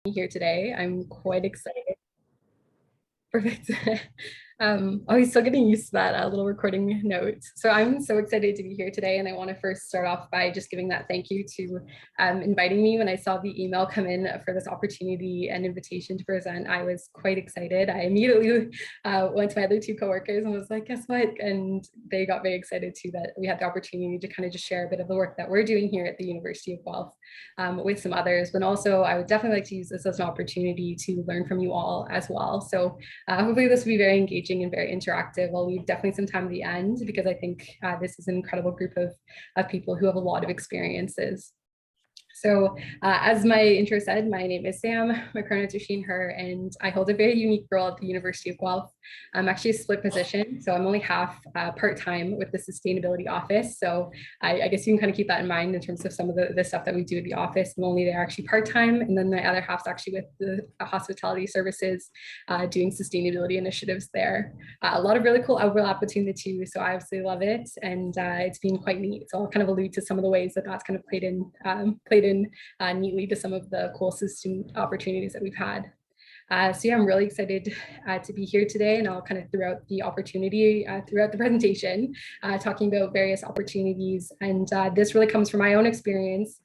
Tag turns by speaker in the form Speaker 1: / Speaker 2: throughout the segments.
Speaker 1: Here today. I'm quite excited. Perfect. Oh, he's still getting used to that little recording note. So I'm so excited to be here today. And I want to first start off by just giving that thank you to inviting me. When I saw the email come in for this opportunity and invitation to present, I was quite excited. I immediately went to my other two coworkers and was like, guess what? And they got very excited too that we had the opportunity to kind of just share a bit of the work that we're doing here at the University of Guelph with some others. But also, I would definitely like to use this as an opportunity to learn from you all as well. So hopefully this will be very engaging and very interactive. I'll leave definitely some time at the end because I think this is an incredible group of people who have a lot of experiences. So as my intro said, my name is Sam, my pronouns are she and her, and I hold a very unique role at the University of Guelph. I'm actually a split position, so I'm only half part-time with the sustainability office. So I guess you can kind of keep that in mind in terms of some of the stuff that we do at the office. I'm only there actually part-time, and then my other half's actually with the hospitality services, doing sustainability initiatives there. A lot of really cool overlap between the two, so I absolutely love it, and it's been quite neat. So I'll kind of allude to some of the ways that that's kind of played in neatly to some of the cool student opportunities that we've had. So yeah, I'm really excited to be here today, and I'll kind of throughout the opportunity, throughout the presentation, talking about various opportunities. And this really comes from my own experience,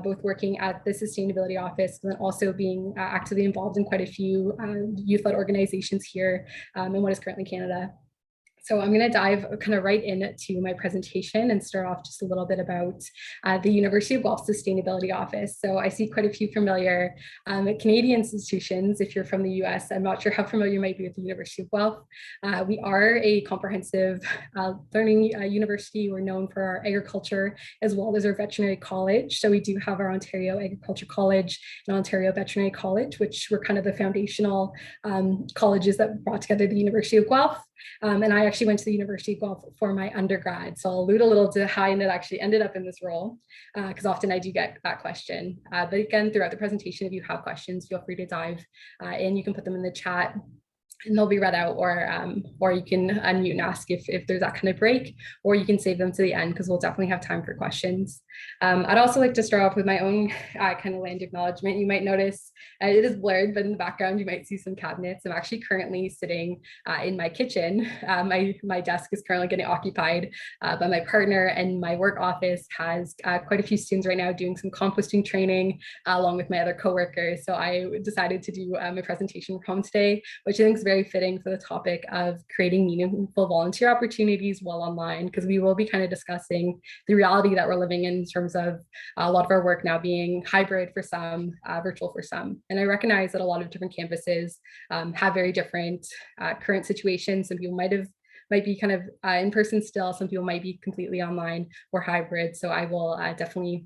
Speaker 1: both working at the sustainability office and then also being actively involved in quite a few youth-led organizations here in what is currently Canada. So I'm going to dive kind of right into my presentation and start off just a little bit about the University of Guelph Sustainability Office. So I see quite a few familiar Canadian institutions. If you're from the US, I'm not sure how familiar you might be with the University of Guelph. We are a comprehensive learning university. We're known for our agriculture as well as our veterinary college. So we do have our Ontario Agriculture College and Ontario Veterinary College, which were kind of the foundational colleges that brought together the University of Guelph. And I actually went to the University of Guelph for my undergrad. So I'll allude a little to how I actually ended up in this role, because often I do get that question. But again, throughout the presentation, if you have questions, feel free to dive in. You can put them in the chat and they'll be read out, or you can unmute and ask if there's that kind of break, or you can save them to the end because we'll definitely have time for questions. I'd also like to start off with my own kind of land acknowledgement. You might notice it is blurred, but in the background you might see some cabinets. I'm actually currently sitting in my kitchen. My desk is currently getting occupied by my partner, and my work office has quite a few students right now doing some composting training along with my other coworkers. So I decided to do my presentation from home today, which I think is very fitting for the topic of creating meaningful volunteer opportunities while online, because we will be kind of discussing the reality that we're living in terms of a lot of our work now being hybrid for some, virtual for some. And I recognize that a lot of different campuses have very different current situations. Some people might be kind of in person still, some people might be completely online or hybrid. So I will definitely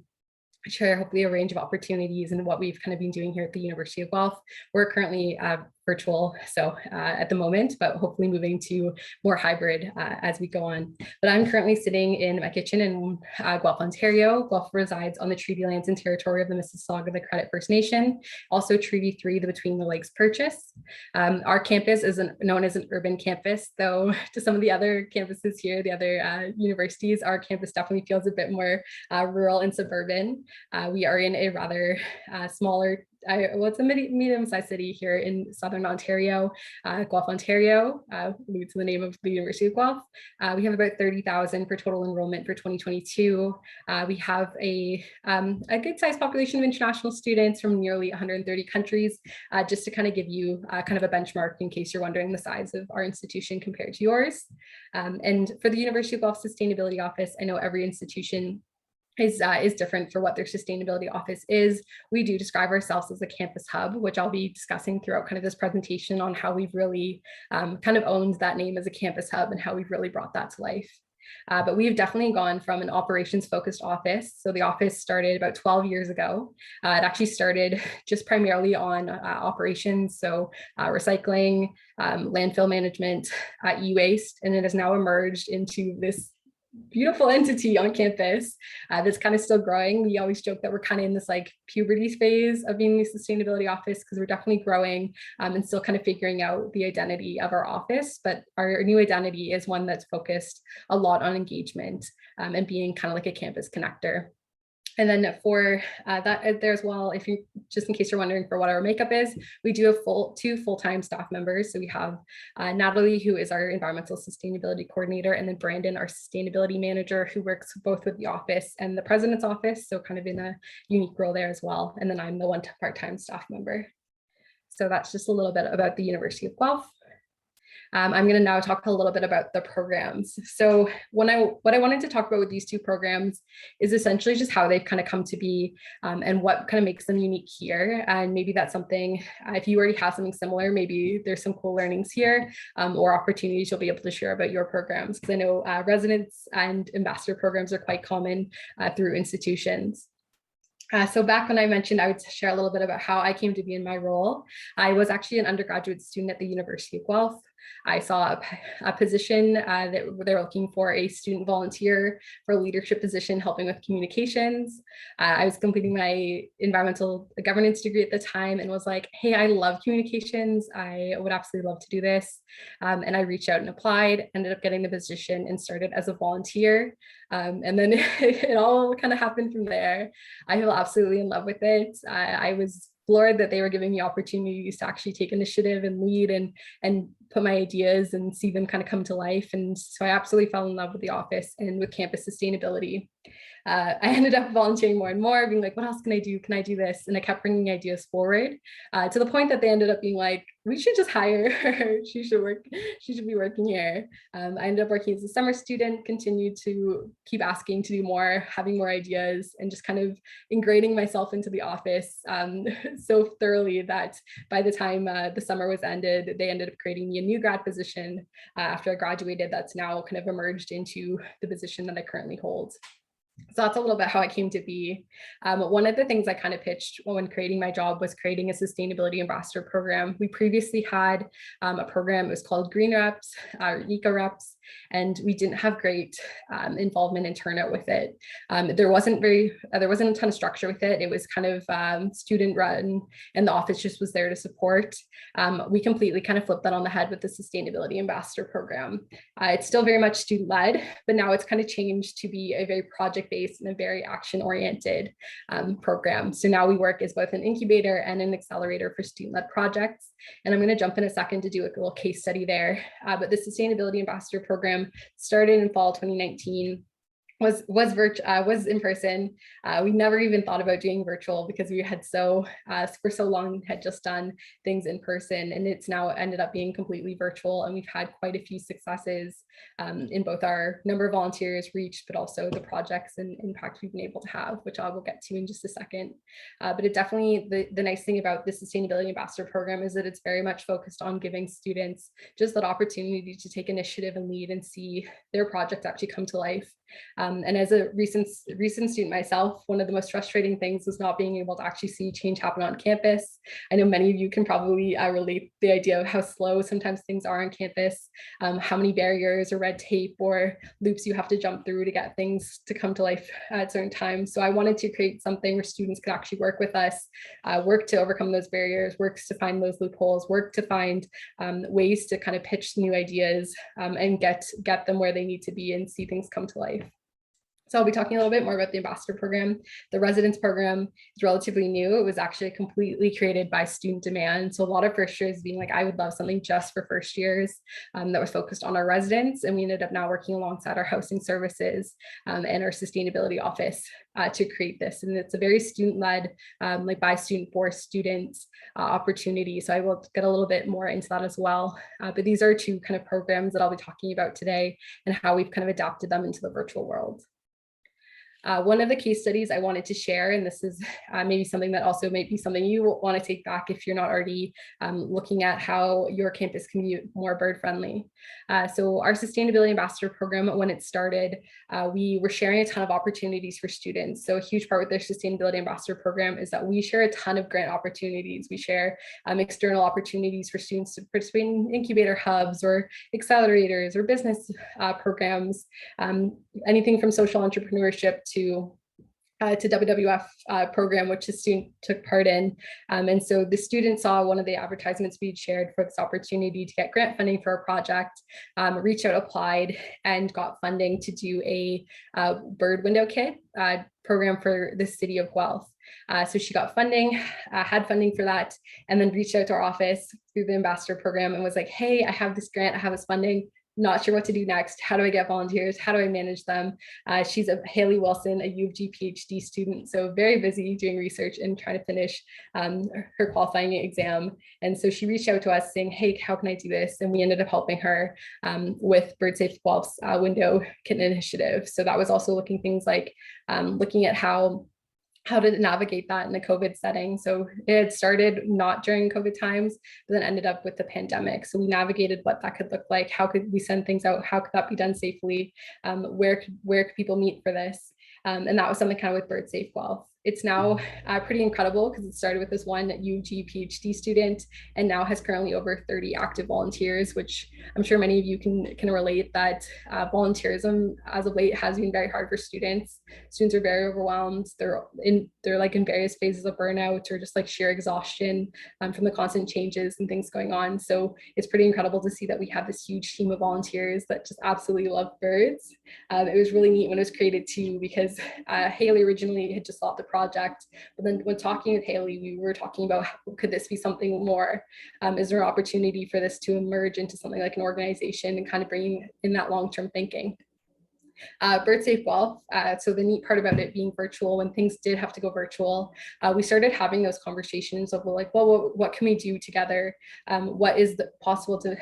Speaker 1: share hopefully a range of opportunities and what we've kind of been doing here at the University of Guelph. We're currently virtual, so at the moment, but hopefully moving to more hybrid as we go on. But I'm currently sitting in my kitchen in Guelph, Ontario. Guelph resides on the treaty lands and territory of the Mississauga, the Credit First Nation, also Treaty 3, the Between the Lakes Purchase. Our campus is known as an urban campus, though to some of the other campuses here, the other universities, our campus definitely feels a bit more rural and suburban. We are in a rather smaller, it's a medium-sized city here in Southern Ontario, Guelph, Ontario, leads to the name of the University of Guelph. We have about 30,000 for total enrollment for 2022. We have a good-sized population of international students from nearly 130 countries, just to kind of give you kind of a benchmark in case you're wondering the size of our institution compared to yours. And for the University of Guelph Sustainability Office, I know every institution is different for what their sustainability office is. We do describe ourselves as a campus hub, which I'll be discussing throughout kind of this presentation on how we've really kind of owned that name as a campus hub and how we've really brought that to life. But we've definitely gone from an operations focused office. So the office started about 12 years ago. It actually started just primarily on operations. So recycling, landfill management, e-waste, and it has now emerged into this beautiful entity on campus that's kind of still growing. We always joke that we're kind of in this like puberty phase of being the sustainability office because we're definitely growing and still kind of figuring out the identity of our office. But our new identity is one that's focused a lot on engagement and being kind of like a campus connector. And then for that there as well, if you just in case you're wondering for what our makeup is, we do have two full-time staff members. So we have Natalie, who is our environmental sustainability coordinator, and then Brandon, our sustainability manager, who works both with the office and the president's office. So kind of in a unique role there as well. And then I'm the one part-time staff member. So that's just a little bit about the University of Guelph. I'm going to now talk a little bit about the programs. So what I wanted to talk about with these two programs is essentially just how they've kind of come to be and what kind of makes them unique here. And maybe that's something, if you already have something similar, maybe there's some cool learnings here or opportunities you'll be able to share about your programs. Because I know residence and ambassador programs are quite common through institutions. So back when I mentioned I would share a little bit about how I came to be in my role, I was actually an undergraduate student at the University of Guelph. I saw a position that they were looking for a student volunteer for a leadership position helping with communications. I was completing my environmental governance degree at the time and was like, hey, I love communications. I would absolutely love to do this. And I reached out and applied, ended up getting the position and started as a volunteer. And then it all kind of happened from there. I feel absolutely in love with it. I was floored that they were giving me opportunities to actually take initiative and lead and put my ideas and see them kind of come to life. And so I absolutely fell in love with the office and with campus sustainability. I ended up volunteering more and more, being like, what else can I do? Can I do this? And I kept bringing ideas forward to the point that they ended up being like, we should just hire her. She should be working here. I ended up working as a summer student, continued to keep asking to do more, having more ideas, and just kind of ingraining myself into the office so thoroughly that by the time the summer was ended, they ended up creating me a new grad position after I graduated that's now kind of emerged into the position that I currently hold. So that's a little bit how I came to be. One of the things I kind of pitched when creating my job was creating a sustainability ambassador program. We previously had a program, it was called Green Reps or Eco Reps, and we didn't have great involvement and turnout with it. There wasn't a ton of structure with it. It was kind of student run and the office just was there to support. We completely kind of flipped that on the head with the sustainability ambassador program. It's still very much student led, but now it's kind of changed to be a very project-based and a very action-oriented program. So now we work as both an incubator and an accelerator for student-led projects. And I'm going to jump in a second to do a little case study there. But the Sustainability Ambassador Program started in fall 2019. Was in person. We never even thought about doing virtual because we had for so long had just done things in person, and it's now ended up being completely virtual. And we've had quite a few successes in both our number of volunteers reached, but also the projects and impact we've been able to have, which I will get to in just a second. But it definitely, the nice thing about the Sustainability Ambassador Program is that it's very much focused on giving students just that opportunity to take initiative and lead and see their projects actually come to life. And as a recent student myself, one of the most frustrating things was not being able to actually see change happen on campus. I know many of you can probably relate the idea of how slow sometimes things are on campus, how many barriers or red tape or loops you have to jump through to get things to come to life at certain times. So I wanted to create something where students could actually work with us, work to overcome those barriers, works to find those loopholes, work to find ways to kind of pitch new ideas and get them where they need to be and see things come to life. So I'll be talking a little bit more about the ambassador program. The residence program is relatively new. It was actually completely created by student demand. So a lot of first years being like, I would love something just for first years that was focused on our residents. And we ended up now working alongside our housing services and our sustainability office to create this. And it's a very student-led, like by student for students opportunity. So I will get a little bit more into that as well. But these are two kind of programs that I'll be talking about today and how we've kind of adapted them into the virtual world. One of the case studies I wanted to share, and this is maybe something that also might be something you want to take back if you're not already looking at how your campus can be more bird friendly. So our Sustainability Ambassador Program, when it started, we were sharing a ton of opportunities for students. So a huge part with their Sustainability Ambassador Program is that we share a ton of grant opportunities. We share external opportunities for students to participate in incubator hubs or accelerators or business programs, anything from social entrepreneurship to to WWF program, which the student took part in. And so the student saw one of the advertisements we'd shared for this opportunity to get grant funding for a project, reached out, applied, and got funding to do a bird window kit program for the city of Guelph. So she got funding, had funding for that, and then reached out to our office through the ambassador program and was like, hey, I have this grant, I have this funding, not sure what to do next. How do I get volunteers? How do I manage them? She's a Haley Wilson, a UofG PhD student, so very busy doing research and trying to finish her qualifying exam. And so she reached out to us saying, hey, how can I do this? And we ended up helping her with Bird Safe Guelph's window kitten initiative. So that was also looking things like looking at how to navigate that in a COVID setting. So it had started not during COVID times, but then ended up with the pandemic. So we navigated what that could look like. How could we send things out? How could that be done safely? Where could people meet for this? And that was something kind of with Bird Safe Guelph. It's now pretty incredible because it started with this one UofG PhD student and now has currently over 30 active volunteers, which I'm sure many of you can relate that volunteerism as of late has been very hard for students. Students are very overwhelmed. They're like in various phases of burnout or just like sheer exhaustion from the constant changes and things going on. So it's pretty incredible to see that we have this huge team of volunteers that just absolutely love birds. It was really neat when it was created too, because Haley originally had just thought the project, but then when talking with Haley, we were talking about could this be something more? Is there an opportunity for this to emerge into something like an organization and kind of bringing in that long-term thinking? Bird Safe Guelph. So the neat part about it being virtual, when things did have to go virtual, we started having those conversations of like, well, what can we do together? What is possible to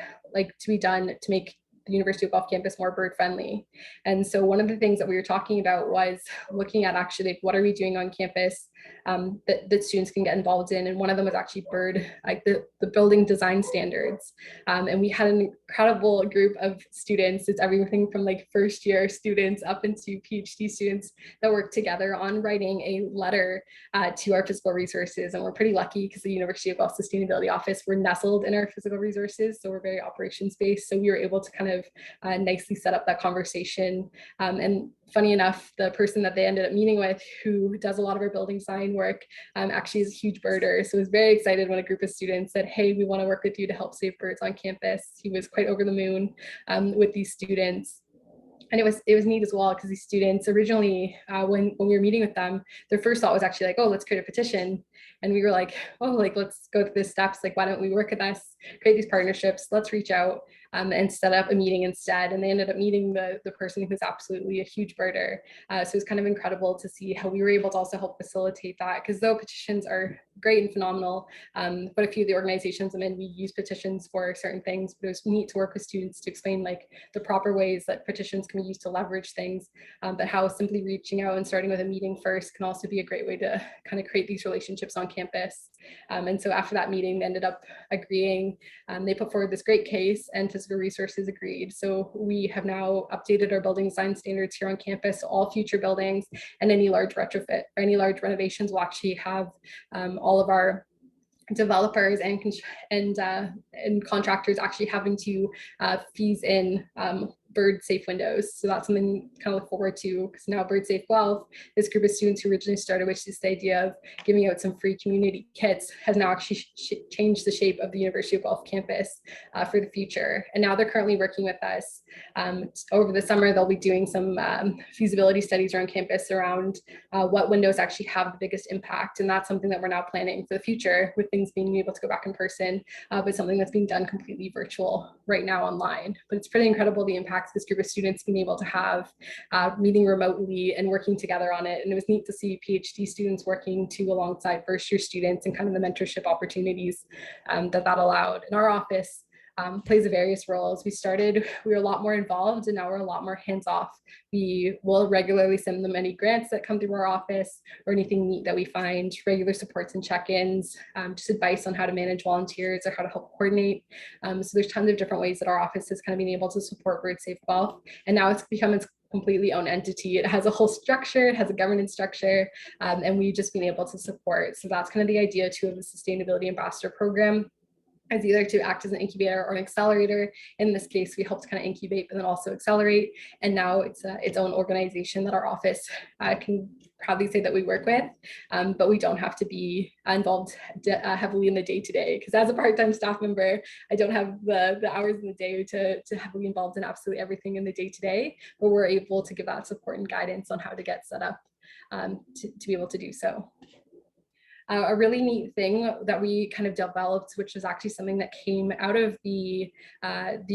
Speaker 1: be done to make the University of Guelph campus more bird friendly? And so one of the things that we were talking about was looking at actually like, what are we doing on campus that students can get involved in. And one of them was actually bird, like the building design standards. And we had an incredible group of students. It's everything from like first year students up into PhD students that work together on writing a letter to our physical resources. And we're pretty lucky because the University of Guelph Sustainability Office, we're nestled in our physical resources. So we're very operations based. So we were able to kind of nicely set up that conversation. And funny enough, the person that they ended up meeting with, who does a lot of our building sign work, actually is a huge birder. So I was very excited when a group of students said, hey, we want to work with you to help save birds on campus. He was quite over the moon with these students. And it was neat as well, because these students originally, when we were meeting with them, their first thought was actually like, oh, let's create a petition. And we were like, oh, like, let's go through the steps. Like, why don't we work with us, create these partnerships, let's reach out and set up a meeting instead. And they ended up meeting the person who's absolutely a huge birder. So it was kind of incredible to see how we were able to also help facilitate that, because though petitions are great and phenomenal, but a few of the organizations I'm in, we use petitions for certain things, but it was neat to work with students to explain like the proper ways that petitions can be used to leverage things, but how simply reaching out and starting with a meeting first can also be a great way to kind of create these relationships on campus. And so after that meeting, they ended up agreeing. They put forward this great case and physical resources agreed. So we have now updated our building design standards here on campus. So all future buildings and any large retrofit or any large renovations will actually have all of our developers and contractors actually having to fees in bird safe windows. So that's something to kind of look forward to, because now Bird Safe Guelph, this group of students who originally started with this idea of giving out some free community kits, has now actually changed the shape of the University of Guelph campus for the future. And now they're currently working with us. Over the summer, they'll be doing some feasibility studies around campus around what windows actually have the biggest impact. And that's something that we're now planning for the future, with things being able to go back in person, but something that's being done completely virtual right now online. But it's pretty incredible the impact this group of students being able to have, meeting remotely and working together on it. And it was neat to see PhD students working alongside first year students and kind of the mentorship opportunities that allowed. In our office, plays various roles. We were a lot more involved, and now we're a lot more hands-off. We will regularly send them any grants that come through our office or anything neat that we find, regular supports and check-ins, just advice on how to manage volunteers or how to help coordinate. So there's tons of different ways that our office has kind of been able to support Bird Safe Guelph, and now it's become its completely own entity. It has a whole structure, it has a governance structure, and we've just been able to support. So that's kind of the idea too of the Sustainability Ambassador Program, as either to act as an incubator or an accelerator. In this case, we help to kind of incubate, but then also accelerate. And now it's its own organization that our office can proudly say that we work with, but we don't have to be involved heavily in the day-to-day, because as a part-time staff member, I don't have the hours in the day to heavily involved in absolutely everything in the day-to-day, but we're able to give that support and guidance on how to get set up to be able to do so. A really neat thing that we kind of developed, which is actually something that came out of the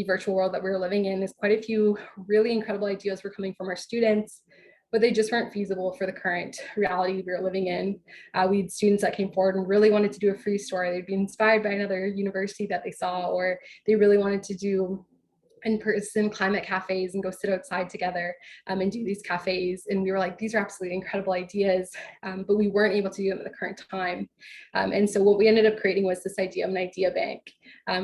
Speaker 1: virtual world that we were living in, is quite a few really incredible ideas were coming from our students, but they just weren't feasible for the current reality we were living in. We had students that came forward and really wanted to do a free store. They'd be inspired by another university that they saw, or they really wanted to do in-person climate cafes and go sit outside together and do these cafes. And we were like, these are absolutely incredible ideas, but we weren't able to do them at the current time. And so what we ended up creating was this idea of an idea bank.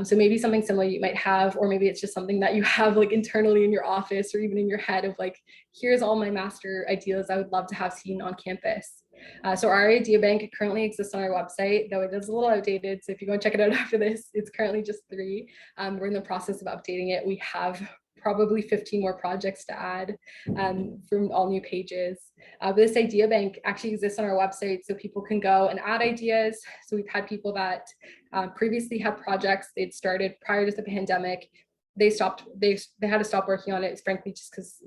Speaker 1: So maybe something similar you might have, or maybe it's just something that you have like internally in your office or even in your head of like, here's all my master ideas I would love to have seen on campus. So our idea bank currently exists on our website, though it is a little outdated. So if you go and check it out after this, it's currently just 3. We're in the process of updating it. We have probably 15 more projects to add from all new pages. But this idea bank actually exists on our website, so people can go and add ideas. So we've had people that previously had projects they'd started prior to the pandemic. They had to stop working on it, frankly, just because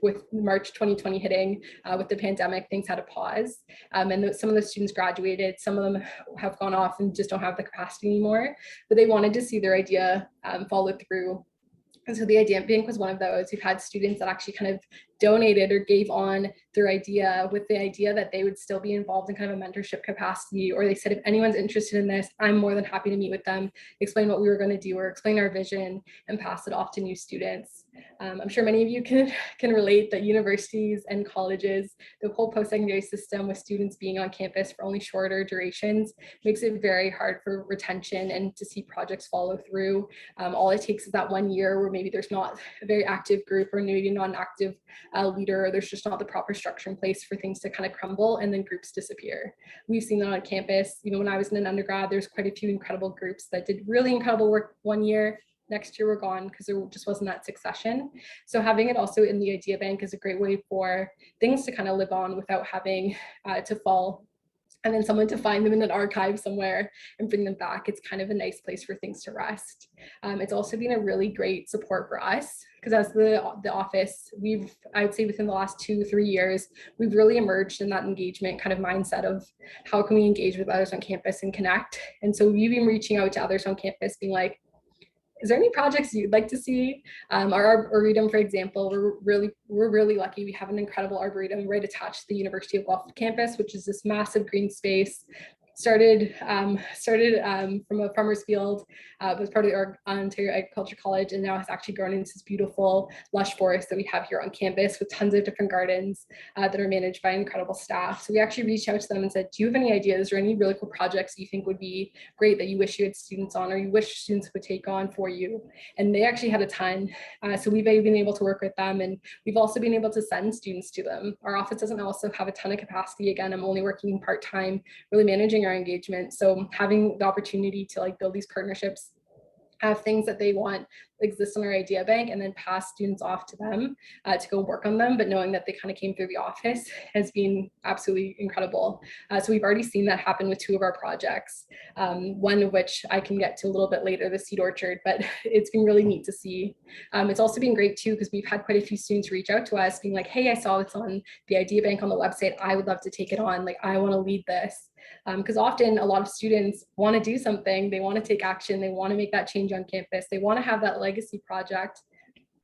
Speaker 1: with March 2020 hitting, with the pandemic, things had to pause. And some of the students graduated, some of them have gone off and just don't have the capacity anymore, but they wanted to see their idea follow through. And so the idea bank was one of those. We've had students that actually kind of donated or gave on their idea with the idea that they would still be involved in kind of a mentorship capacity, or they said, if anyone's interested in this, I'm more than happy to meet with them, explain what we were going to do, or explain our vision and pass it off to new students. I'm sure many of you can relate that universities and colleges, the whole post-secondary system with students being on campus for only shorter durations makes it very hard for retention and to see projects follow through. All it takes is that 1 year where maybe there's not a very active group, or maybe not an active leader, or there's just not the proper structure in place for things to kind of crumble, and then groups disappear. We've seen that on campus. Even when I was in an undergrad, there's quite a few incredible groups that did really incredible work 1 year. Next year we're gone because there just wasn't that succession. So having it also in the idea bank is a great way for things to kind of live on without having to fall, and then someone to find them in an archive somewhere and bring them back. It's kind of a nice place for things to rest. It's also been a really great support for us, because as the office, I'd say within the last 2-3 years, we've really emerged in that engagement kind of mindset of how can we engage with others on campus and connect. And so we've been reaching out to others on campus being like, is there any projects you'd like to see? Our Arboretum, for example, we're really lucky. We have an incredible Arboretum right attached to the University of Guelph campus, which is this massive green space. Started from a farmer's field, was part of the Ontario Agriculture College, and now has actually grown into this beautiful lush forest that we have here on campus with tons of different gardens that are managed by incredible staff. So we actually reached out to them and said, do you have any ideas or any really cool projects you think would be great that you wish you had students on, or you wish students would take on for you? And they actually had a ton. So we've been able to work with them, and we've also been able to send students to them. Our office doesn't also have a ton of capacity. Again, I'm only working part-time, really managing our engagement. So having the opportunity to like build these partnerships, have things that they want exist in our idea bank, and then pass students off to them to go work on them, but knowing that they kind of came through the office has been absolutely incredible. So we've already seen that happen with 2 of our projects, one of which I can get to a little bit later, the seed orchard, but it's been really neat to see. It's also been great too, because we've had quite a few students reach out to us being like, hey, I saw this on the idea bank on the website, I would love to take it on, like I want to lead this. Because often a lot of students want to do something, they want to take action, they want to make that change on campus, they want to have that legacy project,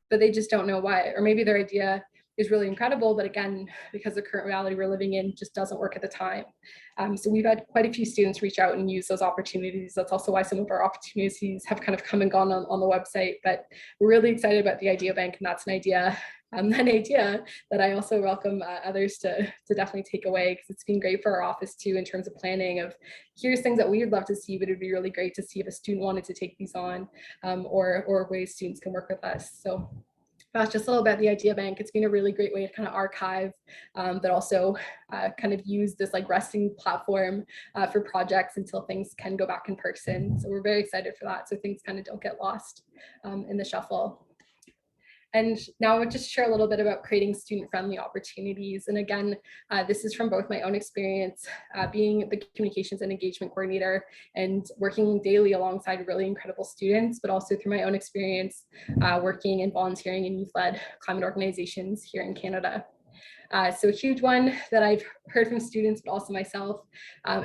Speaker 1: but they just don't know why. Or maybe their idea is really incredible, but again, because the current reality we're living in just doesn't work at the time. So we've had quite a few students reach out and use those opportunities. That's also why some of our opportunities have kind of come and gone on the website, but we're really excited about the idea bank, and that's an idea that I also welcome others to definitely take away, because it's been great for our office too in terms of planning of here's things that we would love to see, but it'd be really great to see if a student wanted to take these on, or ways students can work with us. So that's just a little bit the idea bank. It's been a really great way to kind of archive, but also kind of use this like resting platform for projects until things can go back in person. So we're very excited for that, so things kind of don't get lost in the shuffle. And now I'll just share a little bit about creating student-friendly opportunities. And again, this is from both my own experience being the communications and engagement coordinator and working daily alongside really incredible students, but also through my own experience working and volunteering in youth-led climate organizations here in Canada. So a huge one that I've heard from students, but also myself,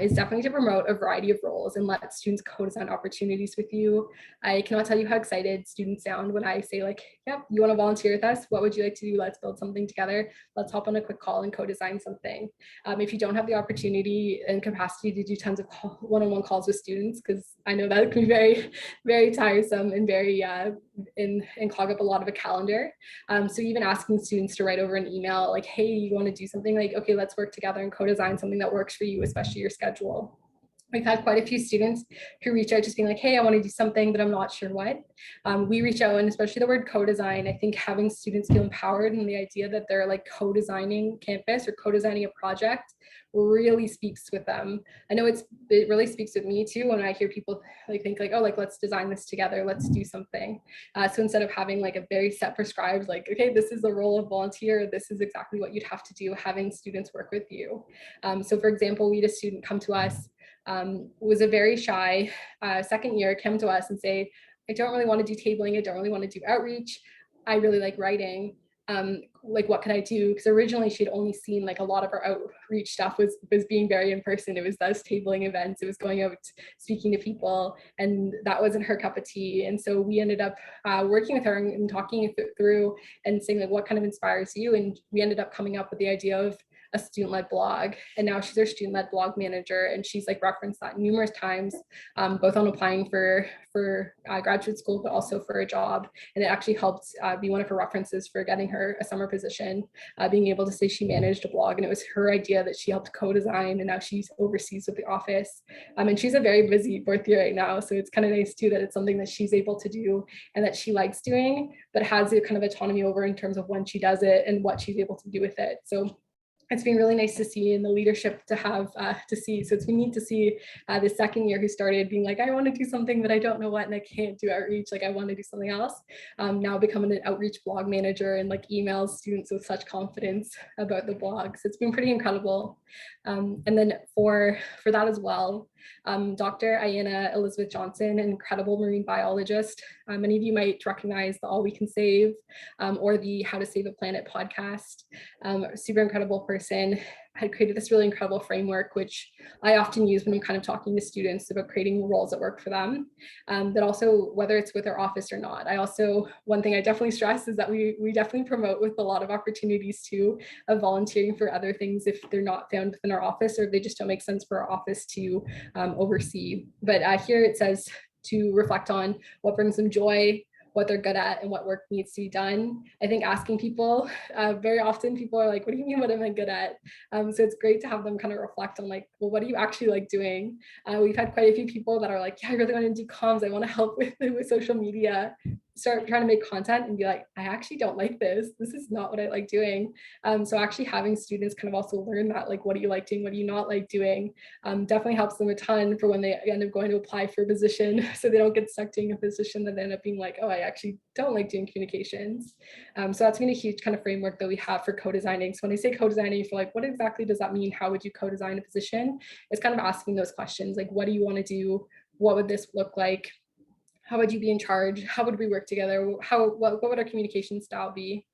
Speaker 1: is definitely to promote a variety of roles and let students co-design opportunities with you. I cannot tell you how excited students sound when I say like, yep, you want to volunteer with us? What would you like to do? Let's build something together. Let's hop on a quick call and co-design something. If you don't have the opportunity and capacity to do tons of one-on-one calls with students, because I know that can be very, very tiresome and very and clog up a lot of a calendar. So even asking students to write over an email like, hey, you want to do something, like, okay, let's work together and co-design something that works for you, especially your schedule. We've had quite a few students who reach out just being like, hey, I want to do something, but I'm not sure what. We reach out, and especially the word co-design, I think having students feel empowered and the idea that they're like co-designing campus or co-designing a project really speaks with them. I know it really speaks with me too when I hear people like think like, oh, like let's design this together, let's do something. So instead of having like a very set prescribed, like, okay, this is the role of volunteer, this is exactly what you'd have to do, having students work with you. So for example, we had a student come to us, was a very shy second year, came to us and say, I don't really want to do tabling, I don't really want to do outreach, I really like writing. Like what can I do? Because originally she'd only seen like a lot of our outreach stuff was being very in person. It was those tabling events, it was going out speaking to people, and that wasn't her cup of tea. And so we ended up working with her and talking through and saying like, what kind of inspires you? And we ended up coming up with the idea of a student-led blog, and now she's our student-led blog manager, and she's like referenced that numerous times, both on applying for graduate school, but also for a job. And it actually helped be one of her references for getting her a summer position, being able to say she managed a blog, and it was her idea that she helped co-design, and now she's oversees with the office. And she's a very busy fourth year right now, so it's kind of nice too that it's something that she's able to do and that she likes doing, but has a kind of autonomy over in terms of when she does it and what she's able to do with it. So it's been really nice to see, in the leadership to have to see. So it's been neat to see the second year who started being like, I want to do something, but I don't know what, and I can't do outreach. Like I want to do something else. Now becoming an outreach blog manager and like emails students with such confidence about the blog. So it's been pretty incredible. And then for that as well, Dr. Ayanna Elizabeth Johnson, an incredible marine biologist. Many of you might recognize the All We Can Save or the How to Save a Planet podcast. Super incredible person, had created this really incredible framework, which I often use when I'm kind of talking to students about creating roles that work for them. But also whether it's with our office or not. One thing I definitely stress is that we definitely promote with a lot of opportunities too of volunteering for other things if they're not found within our office or if they just don't make sense for our office to oversee. But here it says to reflect on what brings them joy, what they're good at, and what work needs to be done. I think asking people, very often people are like, what do you mean, what am I good at? So it's great to have them kind of reflect on like, well, what do you actually like doing? We've had quite a few people that are like, yeah, I really want to do comms. I want to help with social media. Start trying to make content and be like, I actually don't like this. This is not what I like doing. So actually having students kind of also learn that, like, what do you like doing? What do you not like doing? Definitely helps them a ton for when they end up going to apply for a position. So they don't get stuck doing a position that they end up being like, oh, I actually don't like doing communications. So that's been a huge kind of framework that we have for co-designing. So when I say co-designing, you feel like, what exactly does that mean? How would you co-design a position? It's kind of asking those questions, like, what do you want to do? What would this look like? How would you be in charge? How would we work together? What would our communication style be?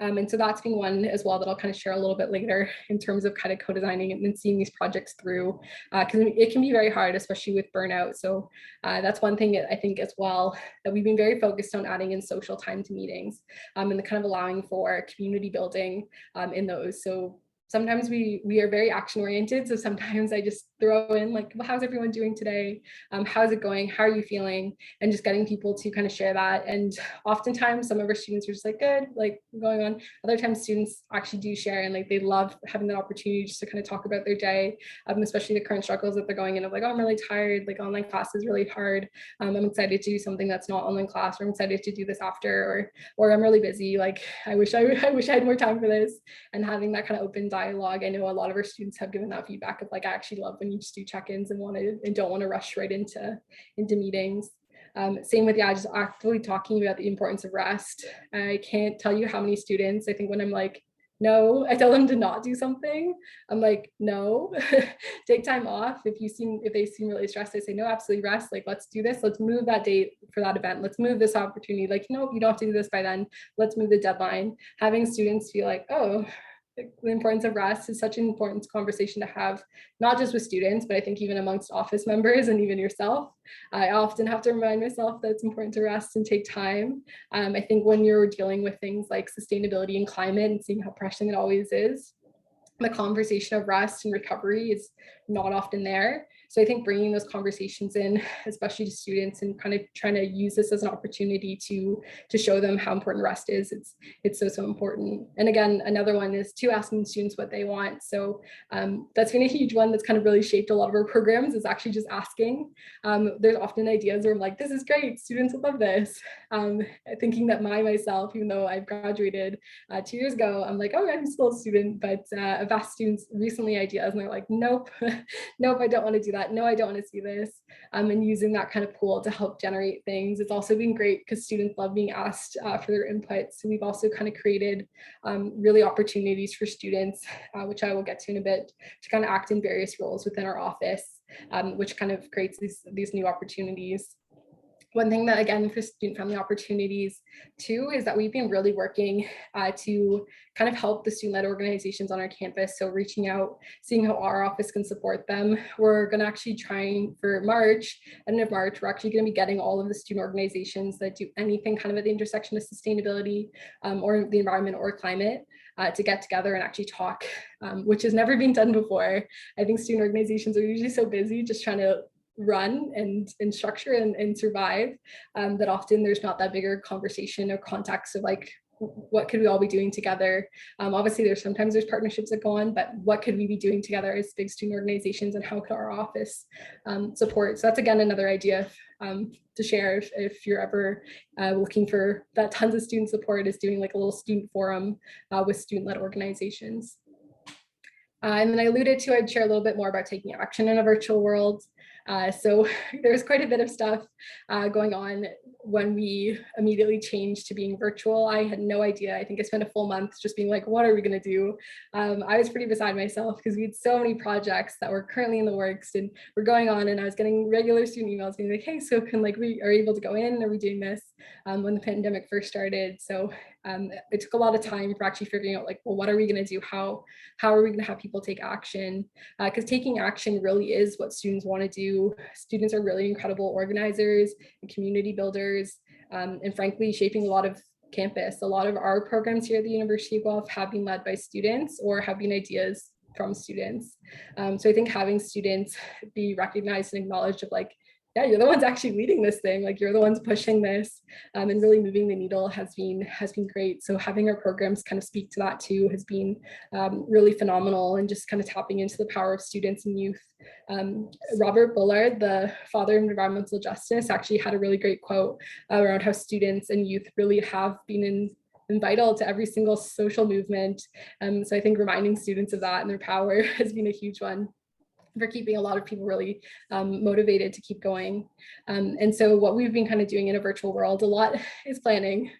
Speaker 1: And so that's been one as well that I'll kind of share a little bit later in terms of kind of co-designing and then seeing these projects through, because it can be very hard, especially with burnout. So that's one thing I think as well that we've been very focused on adding in social time to meetings and the kind of allowing for community building in those. So sometimes we are very action oriented. So sometimes I just throw in like, well, how's everyone doing today? How's it going? How are you feeling? And just getting people to kind of share that. And oftentimes some of our students are just like, good, like going on. Other times students actually do share and like they love having that opportunity just to kind of talk about their day, especially the current struggles that they're going in of like, oh, I'm really tired, like online class is really hard. I'm excited to do something that's not online class, or I'm excited to do this after, or I'm really busy. Like I wish I had more time for this. And having that kind of open dialogue. I know a lot of our students have given that feedback of like, I actually love when you just do check-ins and don't want to rush right into meetings. Same with, yeah, just actively talking about the importance of rest. I can't tell you how many students, I think when I'm like, no, I tell them to not do something. I'm like, no, take time off. If they seem really stressed, I say, no, absolutely rest. Like, let's do this. Let's move that date for that event. Let's move this opportunity. Like, no, you don't have to do this by then. Let's move the deadline. Having students feel like, oh, the importance of rest is such an important conversation to have, not just with students, but I think even amongst office members and even yourself. I often have to remind myself that it's important to rest and take time. I think when you're dealing with things like sustainability and climate and seeing how pressing it always is, the conversation of rest and recovery is not often there. So I think bringing those conversations in, especially to students, and kind of trying to use this as an opportunity to show them how important rest is. It's so important. And again, another one is to asking students what they want. So that's been a huge one that's kind of really shaped a lot of our programs, is actually just asking. There's often ideas where I'm like, this is great, students will love this. Thinking that myself, even though I've graduated 2 years ago, I'm like, oh, I'm still a student, but I've asked students recently ideas and they're like, nope, nope, I don't want to do that. No, I don't want to see this. And using that kind of pool to help generate things. It's also been great because students love being asked for their input. So we've also kind of created really opportunities for students, which I will get to in a bit, to kind of act in various roles within our office, which kind of creates these new opportunities. One thing that, again, for student family opportunities too, is that we've been really working to kind of help the student-led organizations on our campus. So reaching out, seeing how our office can support them. We're going to actually trying for March, end of March, we're actually going to be getting all of the student organizations that do anything kind of at the intersection of sustainability or the environment or climate to get together and actually talk, which has never been done before. I think student organizations are usually so busy just trying to run and structure and survive that often there's not that bigger conversation or context of like, what could we all be doing together? Obviously sometimes there's partnerships that go on, but what could we be doing together as big student organizations, and how could our office support? So that's, again, another idea to share if you're ever looking for that. Tons of student support is doing like a little student forum with student-led organizations. And then I alluded to, I'd share a little bit more about taking action in a virtual world. So there's quite a bit of stuff going on when we immediately changed to being virtual. I had no idea. I think I spent a full month just being like, what are we going to do? I was pretty beside myself because we had so many projects that were currently in the works and were going on, and I was getting regular student emails being like, hey, so can we are able to go in? Are we doing this? When the pandemic first started. So it took a lot of time for actually figuring out like, well, what are we going to do? How are we going to have people take action? Because taking action really is what students want to do. Students are really incredible organizers and community builders, and frankly, shaping a lot of campus. A lot of our programs here at the University of Guelph have been led by students or have been ideas from students. So I think having students be recognized and acknowledged of like, yeah, you're the ones actually leading this thing, like you're the ones pushing this and really moving the needle has been great. So having our programs kind of speak to that too has been really phenomenal, and just kind of tapping into the power of students and youth. Robert Bullard, the father of environmental justice, actually had a really great quote around how students and youth really have been vital to every single social movement. So I think reminding students of that and their power has been a huge one for keeping a lot of people really motivated to keep going. And so what we've been kind of doing in a virtual world a lot is planning.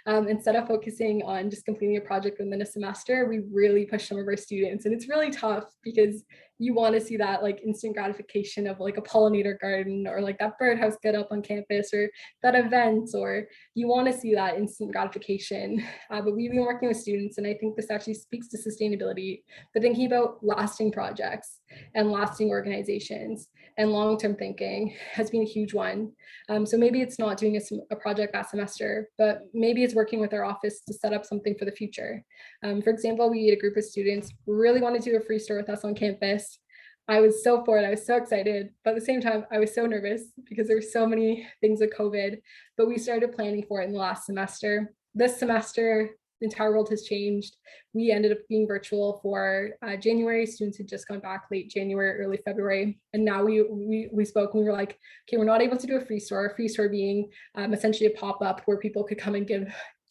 Speaker 1: Instead of focusing on just completing a project within a semester, we really push some of our students. And it's really tough because you want to see that like instant gratification of like a pollinator garden or like that birdhouse get up on campus or that event, or you want to see that instant gratification. But we've been working with students, and I think this actually speaks to sustainability, but thinking about lasting projects and lasting organizations and long-term thinking has been a huge one. So maybe it's not doing a project that semester, but maybe it's working with our office to set up something for the future. For example, we had a group of students who really wanted to do a free store with us on campus. I was so for it. I was so excited, but at the same time, I was so nervous because there were so many things with COVID, but we started planning for it in the last semester. This semester, the entire world has changed. We ended up being virtual for January. Students had just gone back late January, early February. And now we spoke and we were like, okay, we're not able to do a free store being essentially a pop-up where people could come and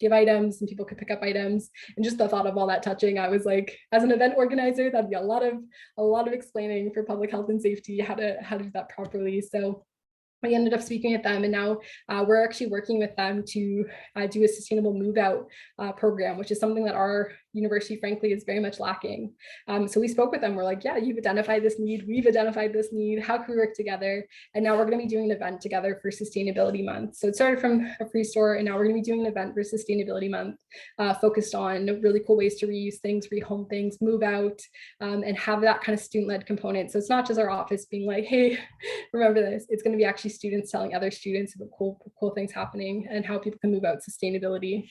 Speaker 1: give items and people could pick up items. And just the thought of all that touching, I was like, as an event organizer, that'd be a lot of explaining for public health and safety, how to do that properly. So we ended up speaking with them, and now we're actually working with them to do a sustainable move out program, which is something that our university, frankly, is very much lacking. So we spoke with them. We're like, yeah, you've identified this need. We've identified this need. How can we work together? And now we're going to be doing an event together for Sustainability Month. So it started from a free store, and now we're going to be doing an event for Sustainability Month focused on really cool ways to reuse things, rehome things, move out, and have that kind of student-led component. So it's not just our office being like, hey, remember this. It's going to be actually students telling other students about cool things happening and how people can move out sustainably.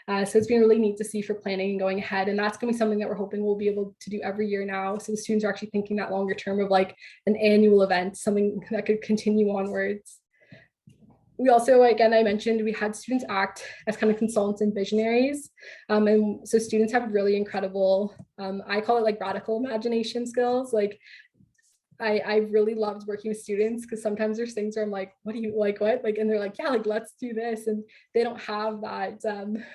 Speaker 1: So it's been really neat to see for planning and going ahead. And that's going to be something that we're hoping we'll be able to do every year now. So the students are actually thinking that longer term of like an annual event, something that could continue onwards. We also, again, I mentioned we had students act as kind of consultants and visionaries. And so students have really incredible, I call it like radical imagination skills. Like I really loved working with students because sometimes there's things where I'm like, what do you like, what? Like, and they're like, yeah, like, let's do this. And they don't have that,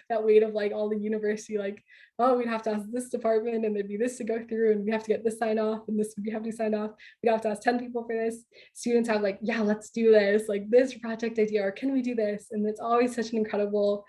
Speaker 1: that weight of like all the university, like, oh, we'd have to ask this department and there'd be this to go through and we have to get this sign off and this would be have to sign off. We'd have to ask 10 people for this. Students have like, yeah, let's do this, like this project idea, or can we do this? And it's always such an incredible,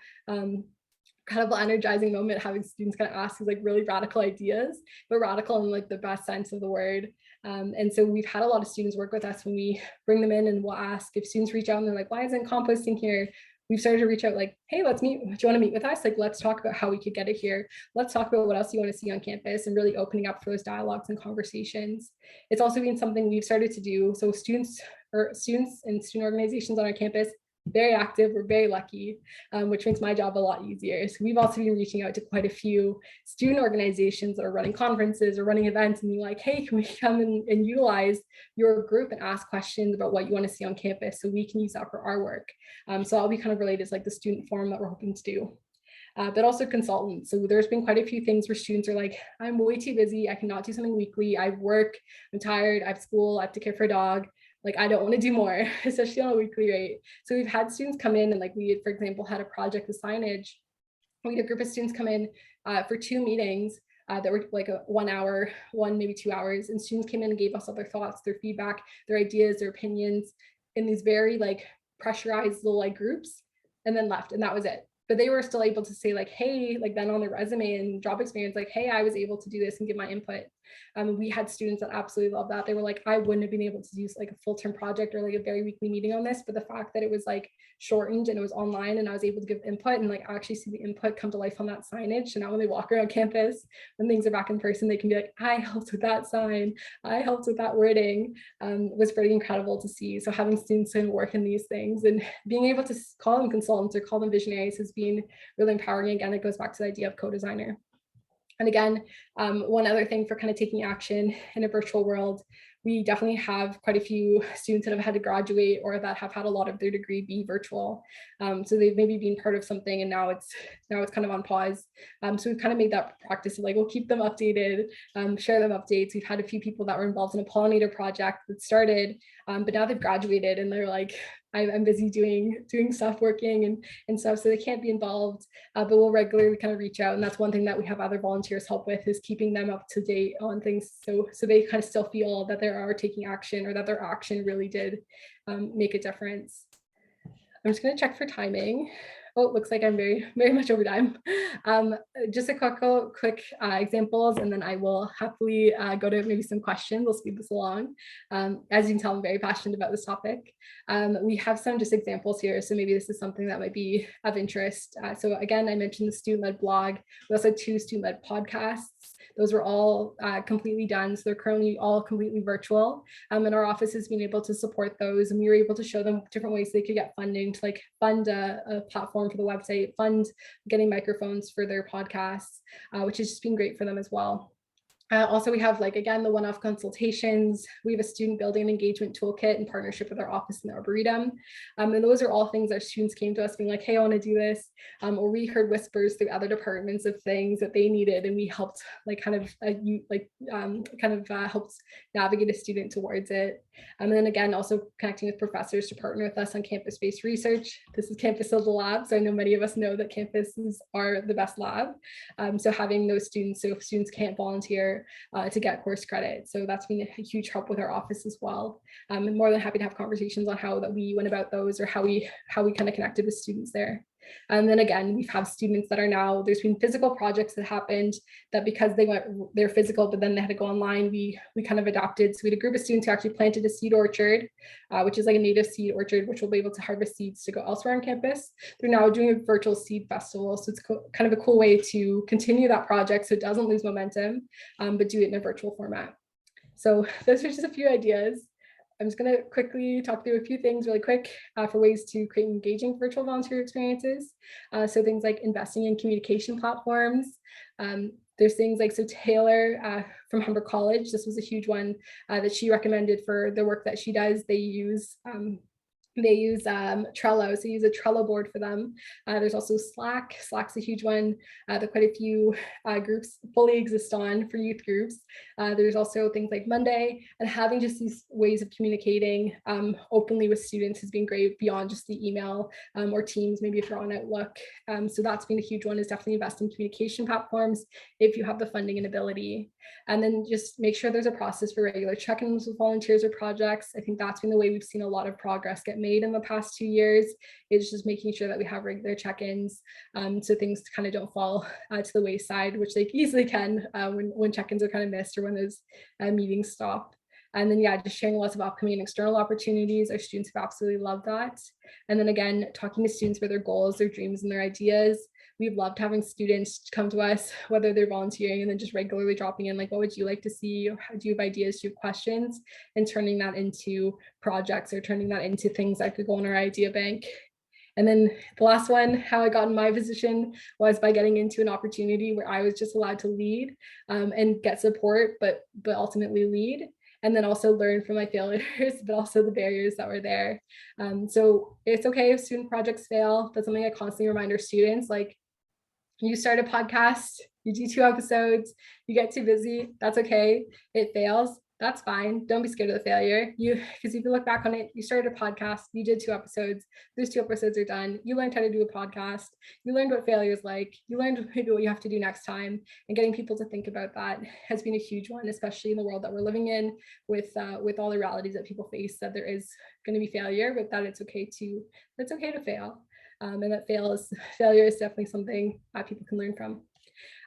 Speaker 1: energizing moment having students kind of ask these like really radical ideas, but radical in like the best sense of the word. And so we've had a lot of students work with us when we bring them in, and we'll ask if students reach out and they're like, why isn't composting here? We've started to reach out like, hey, let's meet. Do you want to meet with us? Like, let's talk about how we could get it here. Let's talk about what else you want to see on campus, and really opening up for those dialogues and conversations. It's also been something we've started to do. So students and student organizations on our campus, very active. We're very lucky, which makes my job a lot easier. So we've also been reaching out to quite a few student organizations that are running conferences or running events and being like, hey, can we come and utilize your group and ask questions about what you want to see on campus so we can use that for our work. So I'll be kind of related to like the student forum that we're hoping to do. But also consultants. So there's been quite a few things where students are like, I'm way too busy. I cannot do something weekly. I work, I'm tired, I have school, I have to care for a dog. Like, I don't want to do more, especially on a weekly rate. So we've had students come in and like we, for example, had a project with signage. We had a group of students come in for 2 meetings that were like a 1 hour, maybe 2 hours. And students came in and gave us all their thoughts, their feedback, their ideas, their opinions in these very like pressurized little like groups, and then left. And that was it. But they were still able to say like, hey, like then on their resume and job experience, like, hey, I was able to do this and give my input. We had students that absolutely loved that. They were like, I wouldn't have been able to do like a full-term project or like a very weekly meeting on this, but the fact that it was like shortened and it was online and I was able to give input and like actually see the input come to life on that signage. So now when they walk around campus, when things are back in person, they can be like, I helped with that sign, I helped with that wording, was pretty incredible to see. So having students who work in these things and being able to call them consultants or call them visionaries has been really empowering. Again, it goes back to the idea of co-designer. And again, one other thing for kind of taking action in a virtual world, we definitely have quite a few students that have had to graduate or that have had a lot of their degree be virtual. So they've maybe been part of something and now it's kind of on pause. So we've kind of made that practice of like, we'll keep them updated, share them updates. We've had a few people that were involved in a pollinator project that started, but now they've graduated and they're like, I'm busy doing stuff, working and stuff, so they can't be involved, but we'll regularly kind of reach out. And that's one thing that we have other volunteers help with, is keeping them up to date on things, so they kind of still feel that they are taking action, or that their action really did make a difference. I'm just going to check for timing. Oh, it looks like I'm very, very much over time. Just a quick examples, and then I will happily go to maybe some questions. We'll speed this along. As you can tell, I'm very passionate about this topic. We have some just examples here, so maybe this is something that might be of interest. So again, I mentioned the student-led blog. We also had 2 student-led podcasts. Those were all completely done. So they're currently all completely virtual. And our office has been able to support those. And we were able to show them different ways they could get funding to like fund a platform for the website, fund getting microphones for their podcasts, which has just been great for them as well. Also, we have like, again, the one-off consultations. We have a student building and engagement toolkit in partnership with our office in the Arboretum. And those are all things our students came to us being like, hey, I want to do this. Or we heard whispers through other departments of things that they needed. And we helped like helped navigate a student towards it. And then again, also connecting with professors to partner with us on campus-based research. This is Campus of the Lab. So I know many of us know that campuses are the best lab. So having those students, so if students can't volunteer semester to get course credit. So that's been a huge help with our office as well. I'm more than happy to have conversations on how that we went about those, or how we kind of connected with students there. And then again, we've had students that are now, there's been physical projects that happened that because they're physical, but then they had to go online, we kind of adapted. So we had a group of students who actually planted a seed orchard, which is like a native seed orchard, which will be able to harvest seeds to go elsewhere on campus. They're now doing a virtual seed festival. So it's kind of a cool way to continue that project so it doesn't lose momentum, but do it in a virtual format. So those are just a few ideas. I'm just going to quickly talk through a few things really quick for ways to create engaging virtual volunteer experiences. So things like investing in communication platforms. There's things like, so Taylor from Humber College, this was a huge one that she recommended for the work that she does. They use Trello, so use a Trello board for them. There's also Slack. Slack's a huge one that quite a few groups fully exist on for youth groups. There's also things like Monday, and having just these ways of communicating openly with students has been great beyond just the email or Teams, maybe if you're on Outlook. So that's been a huge one, is definitely invest in communication platforms if you have the funding and ability. And then just make sure there's a process for regular check-ins with volunteers or projects. I think that's been the way we've seen a lot of progress get made in the past 2 years, is just making sure that we have regular check-ins so things kind of don't fall to the wayside, which they easily can when check-ins are kind of missed or when those meetings stop. And then, yeah, just sharing lots of upcoming and external opportunities. Our students have absolutely loved that. And then again, talking to students for their goals, their dreams, and their ideas. We've loved having students come to us, whether they're volunteering and then just regularly dropping in, like, what would you like to see? Or do you have ideas? Do you have questions? And turning that into projects, or turning that into things that could go in our idea bank. And then the last one, how I got in my position, was by getting into an opportunity where I was just allowed to lead and get support, but ultimately lead. And then also learn from my failures, but also the barriers that were there. So it's okay if student projects fail. That's something I constantly remind our students, like, you start a podcast, you do 2 episodes, you get too busy, that's okay. It fails, that's fine. Don't be scared of the failure. Because if you look back on it, you started a podcast, you did 2 episodes, those 2 episodes are done. You learned how to do a podcast, you learned what failure is like, you learned maybe what you have to do next time. And getting people to think about that has been a huge one, especially in the world that we're living in, with all the realities that people face, that there is going to be failure, but that it's okay to fail. And that failure is definitely something people can learn from.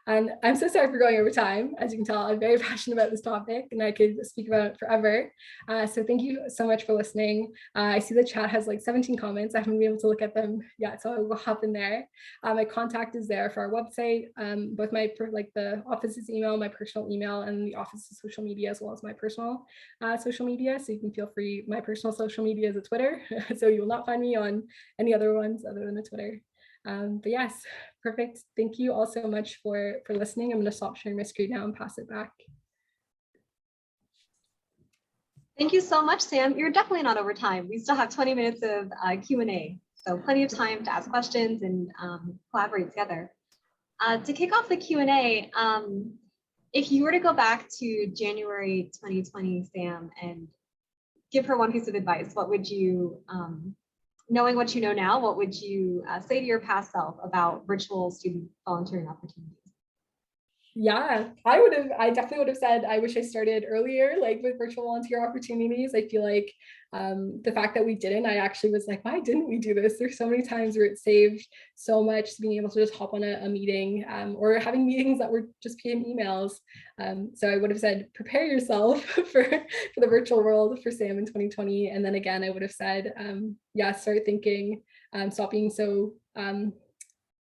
Speaker 1: And I'm so sorry for going over time. As you can tell, I'm very passionate about this topic and I could speak about it forever. So thank you so much for listening. I see the chat has like 17 comments. I haven't been able to look at them yet, so I will hop in there. My contact is there for our website, both the office's email, my personal email, and the office's social media, as well as my personal social media. So you can feel free. My personal social media is a Twitter, so you will not find me on any other ones other than a Twitter. But yes, perfect. Thank you all so much for listening. I'm going to stop sharing my screen now and pass it back.
Speaker 2: Thank you so much, Sam. You're definitely not over time. We still have 20 minutes of Q&A, so plenty of time to ask questions and collaborate together. To kick off the Q&A, if you were to go back to January 2020, Sam, and give her one piece of advice, what would you knowing what you know now, what would you say to your past self about virtual student volunteering opportunities?
Speaker 1: Yeah, I definitely would have said, I wish I started earlier, like with virtual volunteer opportunities. I feel like the fact that we didn't, I actually was like, why didn't we do this? There's so many times where it saved so much, being able to just hop on a meeting or having meetings that were just PM emails. So I would have said, prepare yourself for the virtual world for Sam in 2020. And then again, I would have said, yeah, start thinking, stop being so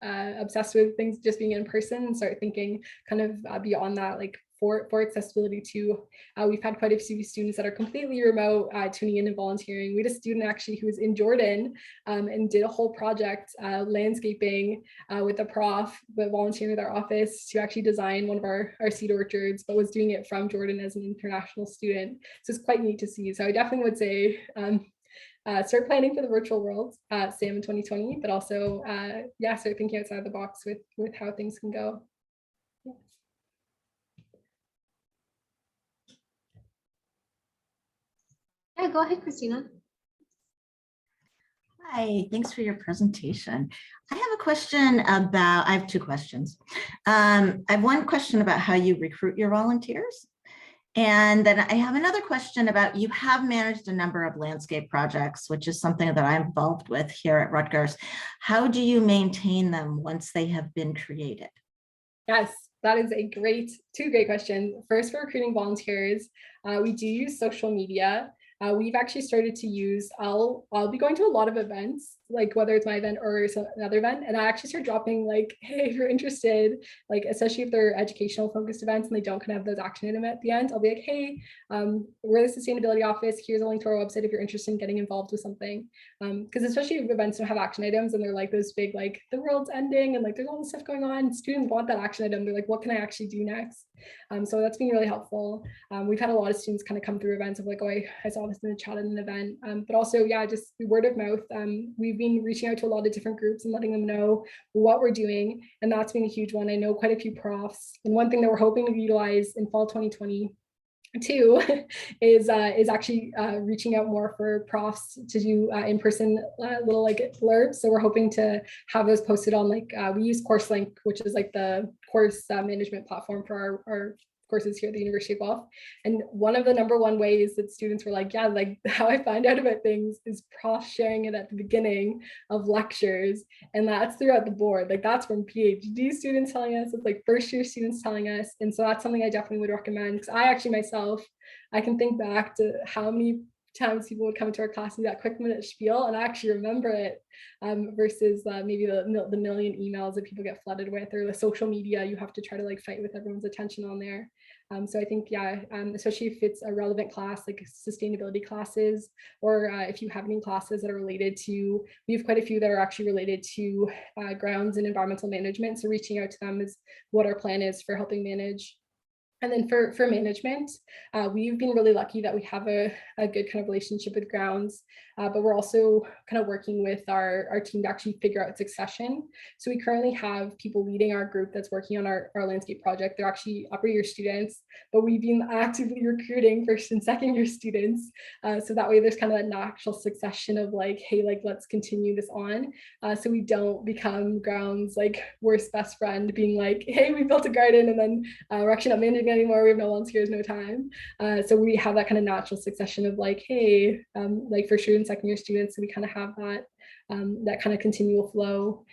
Speaker 1: obsessed with things just being in person, and start thinking kind of beyond that, like for accessibility too. We've had quite a few students that are completely remote tuning in and volunteering. We had a student actually who was in Jordan and did a whole project landscaping with a prof, but volunteering with our office to actually design one of our seed orchards, but was doing it from Jordan as an international student. So it's quite neat to see. So I definitely would say start planning for the virtual world, Sam, in 2020, but also, yeah, start thinking outside the box with how things can go. Yeah.
Speaker 2: Yeah, go ahead, Christina.
Speaker 3: Hi, thanks for your presentation. I have a question about, I have two questions. I have one question about how you recruit your volunteers. And then I have another question about, you have managed a number of landscape projects, which is something that I'm involved with here at Rutgers. How do you maintain them once they have been created?
Speaker 1: Yes, that is two great questions. First, for recruiting volunteers, we do use social media. We've actually started to use, I'll be going to a lot of events, like whether it's my event or another event, and I actually start dropping like, hey, if you're interested, like especially if they're educational focused events and they don't kind of have those action items at the end, I'll be like, hey, we're the sustainability office, here's a link to our website if you're interested in getting involved with something. Because especially if events don't have action items and they're like those big, like the world's ending and like there's all this stuff going on, students want that action item. They're like, what can I actually do next? So that's been really helpful. We've had a lot of students kind of come through events of like, oh, I saw this in the chat at an event, but also, yeah, just word of mouth. We've been reaching out to a lot of different groups and letting them know what we're doing, and that's been a huge one. I know quite a few profs, and one thing that we're hoping to utilize in fall 2022 is actually reaching out more for profs to do in-person little like blurbs. So we're hoping to have those posted on like, we use CourseLink, which is like the course management platform for our courses here at the University of Guelph. And one of the number one ways that students were like, yeah, like how I find out about things is profs sharing it at the beginning of lectures. And that's throughout the board. Like that's from PhD students telling us, it's like first year students telling us. And so that's something I definitely would recommend, because I actually myself, I can think back to how many times people would come to our class and do that quick minute spiel, and I actually remember it, versus maybe the million emails that people get flooded with, or the social media you have to try to like fight with everyone's attention on there. So I think, yeah, especially if it's a relevant class like sustainability classes, or if you have any classes that are related to, we have quite a few that are actually related to grounds and environmental management. So reaching out to them is what our plan is for helping manage. And then for management, we've been really lucky that we have a good kind of relationship with grounds, but we're also kind of working with our team to actually figure out succession. So we currently have people leading our group that's working on our landscape project. They're actually upper year students, but we've been actively recruiting first and second year students. So that way there's kind of that natural succession of like, hey, like let's continue this on. So we don't become grounds like worst best friend being like, hey, we built a garden and then we're actually not managing anymore, we have no volunteers, no time. So we have that kind of natural succession of like, hey, like first year and second year students, so we kind of have that that kind of continual flow,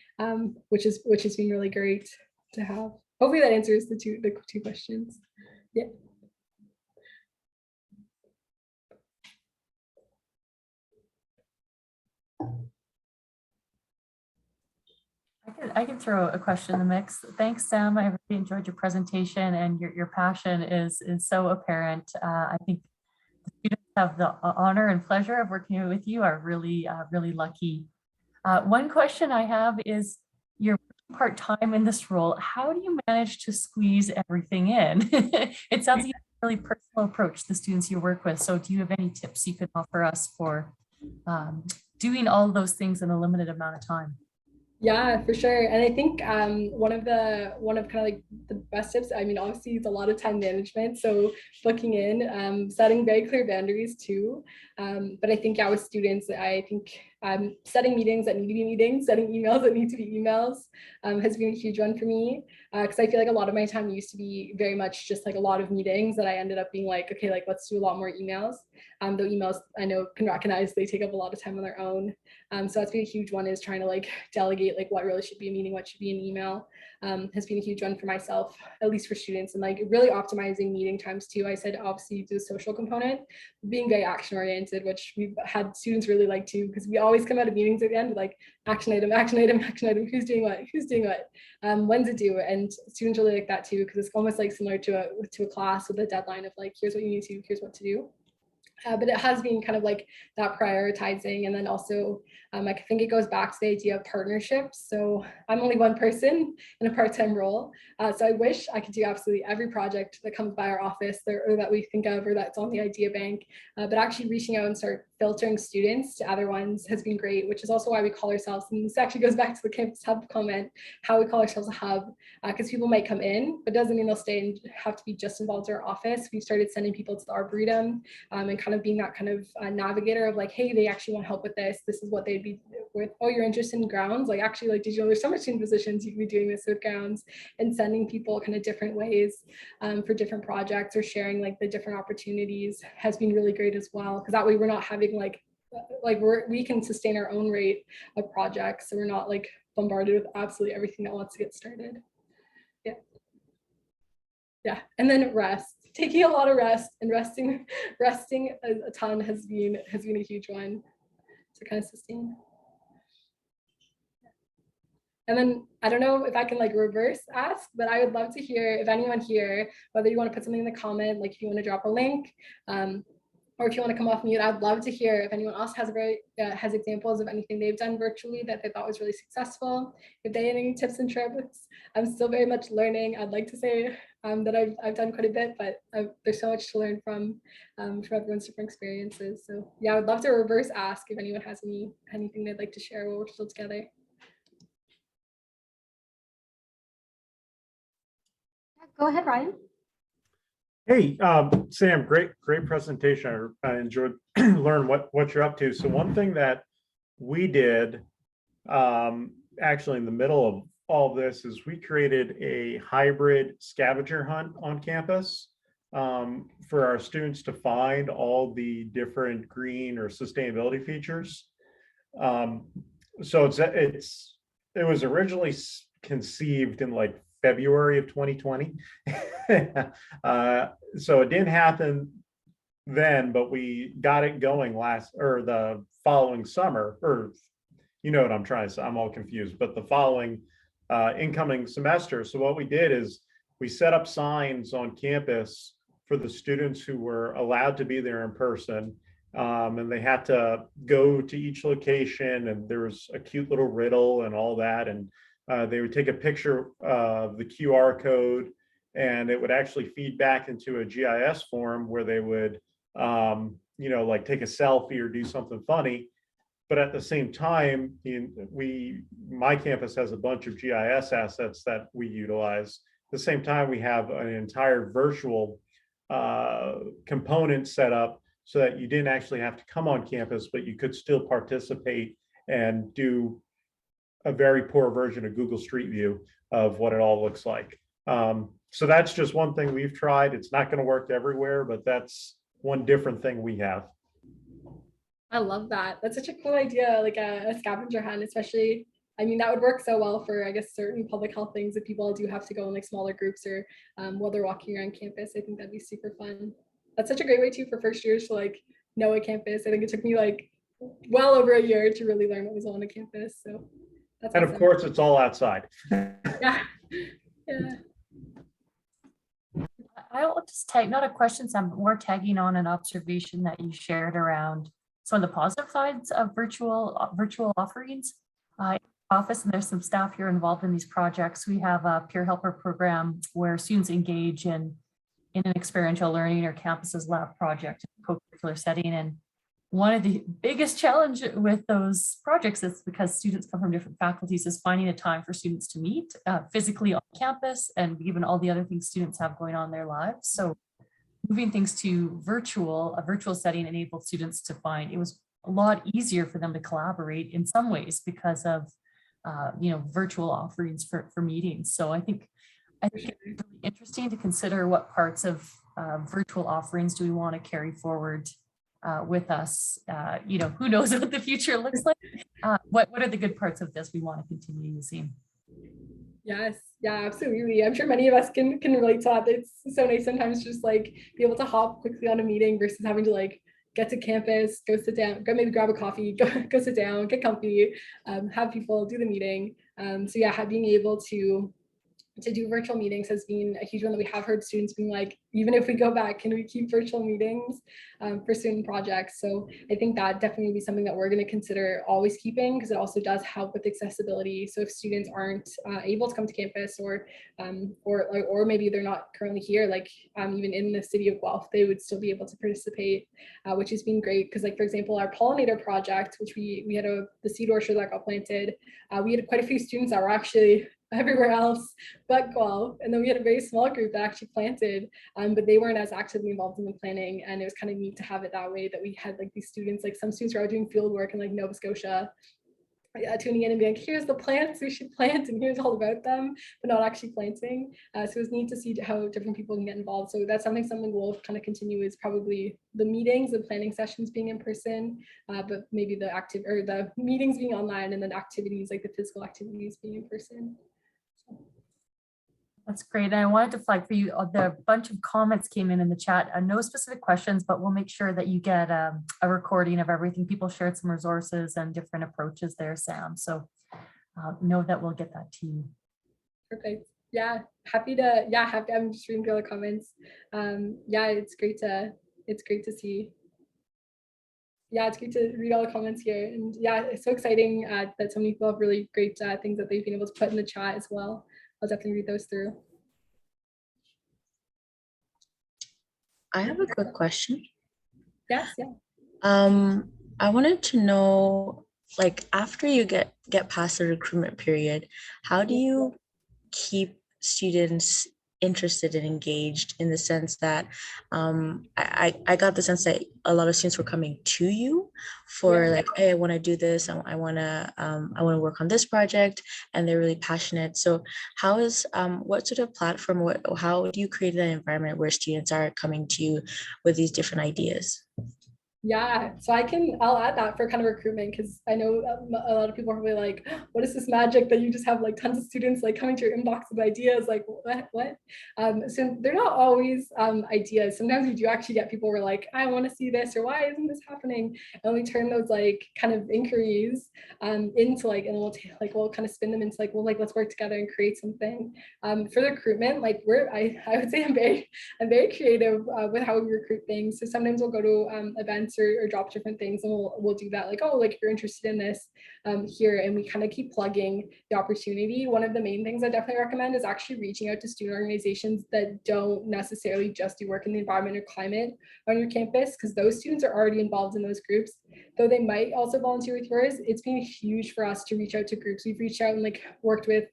Speaker 1: which has been really great to have. Hopefully that answers the two questions. Yeah.
Speaker 4: I can throw a question in the mix. Thanks, Sam. I really enjoyed your presentation, and your passion is so apparent. I think the students have the honor and pleasure of working with you are really lucky. One question I have is, you're part-time in this role. How do you manage to squeeze everything in? It sounds like you have a really personal approach to the students you work with. So do you have any tips you could offer us for doing all those things in a limited amount of time?
Speaker 1: Yeah, for sure. And I think one of kind of like the best tips, I mean, obviously it's a lot of time management. So booking in, setting very clear boundaries too. But I think, yeah, with students, I think setting meetings that need to be meetings, setting emails that need to be emails has been a huge one for me. Because I feel like a lot of my time used to be very much just like a lot of meetings that I ended up being like, okay, like let's do a lot more emails. Though emails I know can recognize they take up a lot of time on their own. So that's been a huge one, is trying to like delegate like what really should be a meeting, what should be an email. Has been a huge one for myself, at least for students, and like really optimizing meeting times too. I said obviously do the social component, being very action oriented, which we've had students really like too, because we always come out of meetings at the end with like action item, action item, action item, who's doing what, when's it due, and students really like that too, because it's almost like similar to a class with a deadline of like, here's what you need to do, here's what to do. But it has been kind of like that prioritizing, and then also I think it goes back to the idea of partnerships. So I'm only one person in a part-time role, so I wish I could do absolutely every project that comes by our office or that we think of or that's on the idea bank, but actually reaching out and start filtering students to other ones has been great, which is also why we call ourselves, and this actually goes back to the campus hub comment, how we call ourselves a hub, because people might come in but doesn't mean they'll stay and have to be just involved in our office. We've started sending people to the Arboretum, and kind of being that kind of navigator of like, hey, they actually want help with this. This is what they'd be with, oh, you're interested in grounds, like actually, like, did you know there's summer student positions, you can be doing this with grounds, and sending people kind of different ways for different projects, or sharing like the different opportunities has been really great as well, because that way we're not having like we can sustain our own rate of projects, so we're not like bombarded with absolutely everything that wants to get started. Yeah, and then rest, taking a lot of rest, and resting a ton has been a huge one to kind of sustain. And then I don't know if I can like reverse ask, but I would love to hear if anyone here, whether you want to put something in the comment, like if you want to drop a link, or if you want to come off mute, I'd love to hear if anyone else has has examples of anything they've done virtually that they thought was really successful. If they had any tips and tricks, I'm still very much learning. I'd like to say that I've done quite a bit, but there's so much to learn from everyone's different experiences. So yeah, I would love to reverse ask if anyone has anything they'd like to share while we're still together.
Speaker 2: Go ahead, Ryan.
Speaker 5: Hey, Sam, great presentation. I enjoyed learn what you're up to. So one thing that we did actually in the middle of all of this is we created a hybrid scavenger hunt on campus for our students to find all the different green or sustainability features. So it was originally conceived in like February of 2020. So it didn't happen then, but we got it going the following summer, or you know what I'm trying to say, I'm all confused, but the following incoming semester. So what we did is we set up signs on campus for the students who were allowed to be there in person. And they had to go to each location, and there was a cute little riddle and all that. And they would take a picture of the QR code, and it would actually feed back into a GIS form where they would, like take a selfie or do something funny. But at the same time, my campus has a bunch of GIS assets that we utilize. At the same time, we have an entire virtual component set up so that you didn't actually have to come on campus, but you could still participate and do a very poor version of Google Street View of what it all looks like. So that's just one thing we've tried. It's not going to work everywhere, but that's one different thing we have.
Speaker 1: I love that. That's such a cool idea, like a scavenger hunt, especially. I mean, that would work so well for, I guess, certain public health things if people do have to go in like smaller groups or while they're walking around campus. I think that'd be super fun. That's such a great way too for first years to like know a campus. I think it took me like well over a year to really learn what was on a campus. So that's
Speaker 5: and
Speaker 1: awesome.
Speaker 5: Of course, it's all outside.
Speaker 1: Yeah. Yeah.
Speaker 4: I'll just tag, not a question, Sam, but more tagging on an observation that you shared around some of the positive sides of virtual offerings. In the office, and there's some staff here involved in these projects. We have a peer helper program where students engage in an experiential learning or campuses lab project in a co-curricular setting. And one of the biggest challenge with those projects is because students come from different faculties is finding a time for students to meet physically on campus, and given all the other things students have going on in their lives. So moving things to a virtual setting enabled students to find it was a lot easier for them to collaborate in some ways because of virtual offerings for meetings. So I think it's really interesting to consider what parts of virtual offerings do we want to carry forward with us. Who knows what the future looks like. What are the good parts of this we want to continue using?
Speaker 1: Yes, yeah, absolutely. I'm sure many of us can relate to that. It's so nice sometimes to just like be able to hop quickly on a meeting versus having to like get to campus, go sit down, go maybe grab a coffee, go sit down, get comfy, have people do the meeting. So yeah, being able to do virtual meetings has been a huge one that we have heard students being like, even if we go back, can we keep virtual meetings for student projects? So I think that definitely would be something that we're going to consider always keeping, because it also does help with accessibility. So if students aren't able to come to campus or maybe they're not currently here, like even in the city of Guelph, they would still be able to participate, which has been great. Because like, for example, our pollinator project, which we had the seed orchard that got planted, we had quite a few students that were actually everywhere else but Guelph, and then we had a very small group that actually planted, but they weren't as actively involved in the planning, and it was kind of neat to have it that way, that we had like these students, like some students were out doing field work in like Nova Scotia, tuning in and being like, here's the plants we should plant and here's all about them, but not actually planting. So it was neat to see how different people can get involved. So that's something we'll kind of continue, is probably the meetings, the planning sessions being in person, but maybe the meetings being online, and then activities like the physical activities being in person. So.
Speaker 4: That's great. And I wanted to flag for you, the bunch of comments came in the chat. No specific questions, but we'll make sure that you get a recording of everything. People shared some resources and different approaches there, Sam. So know that we'll get that to you.
Speaker 1: Perfect. Yeah, happy to. Yeah, happy. I'm just reading the other comments. Yeah, it's great to see. Yeah, it's great to read all the comments here, and yeah, it's so exciting that so many people have really great things that they've been able to put in the chat as well. I'll definitely read those through.
Speaker 6: I have a quick question.
Speaker 1: Yes, yeah.
Speaker 6: I wanted to know, like, after you get past the recruitment period, how do you keep students interested and engaged, in the sense that I got the sense that a lot of students were coming to you for like, hey, I want to do this, I want to work on this project, and they're really passionate. So how is what sort of platform, how do you create that environment where students are coming to you with these different ideas?
Speaker 1: Yeah, so I'll add that for kind of recruitment, because I know a lot of people are probably like, what is this magic that you just have like tons of students like coming to your inbox with ideas, like what? So they're not always ideas. Sometimes we do actually get people who are like, I want to see this, or why isn't this happening? And we turn those like kind of inquiries into like, and we'll kind of spin them into like, well, like, let's work together and create something. For the recruitment, like I would say I'm very creative with how we recruit things. So sometimes we'll go to events or drop different things, and we'll do that, like, oh, like, you're interested in this here, and we kind of keep plugging the opportunity. One of the main things I definitely recommend is actually reaching out to student organizations that don't necessarily just do work in the environment or climate on your campus, because those students are already involved in those groups. Though they might also volunteer with yours, it's been huge for us to reach out to groups. We've reached out and like worked with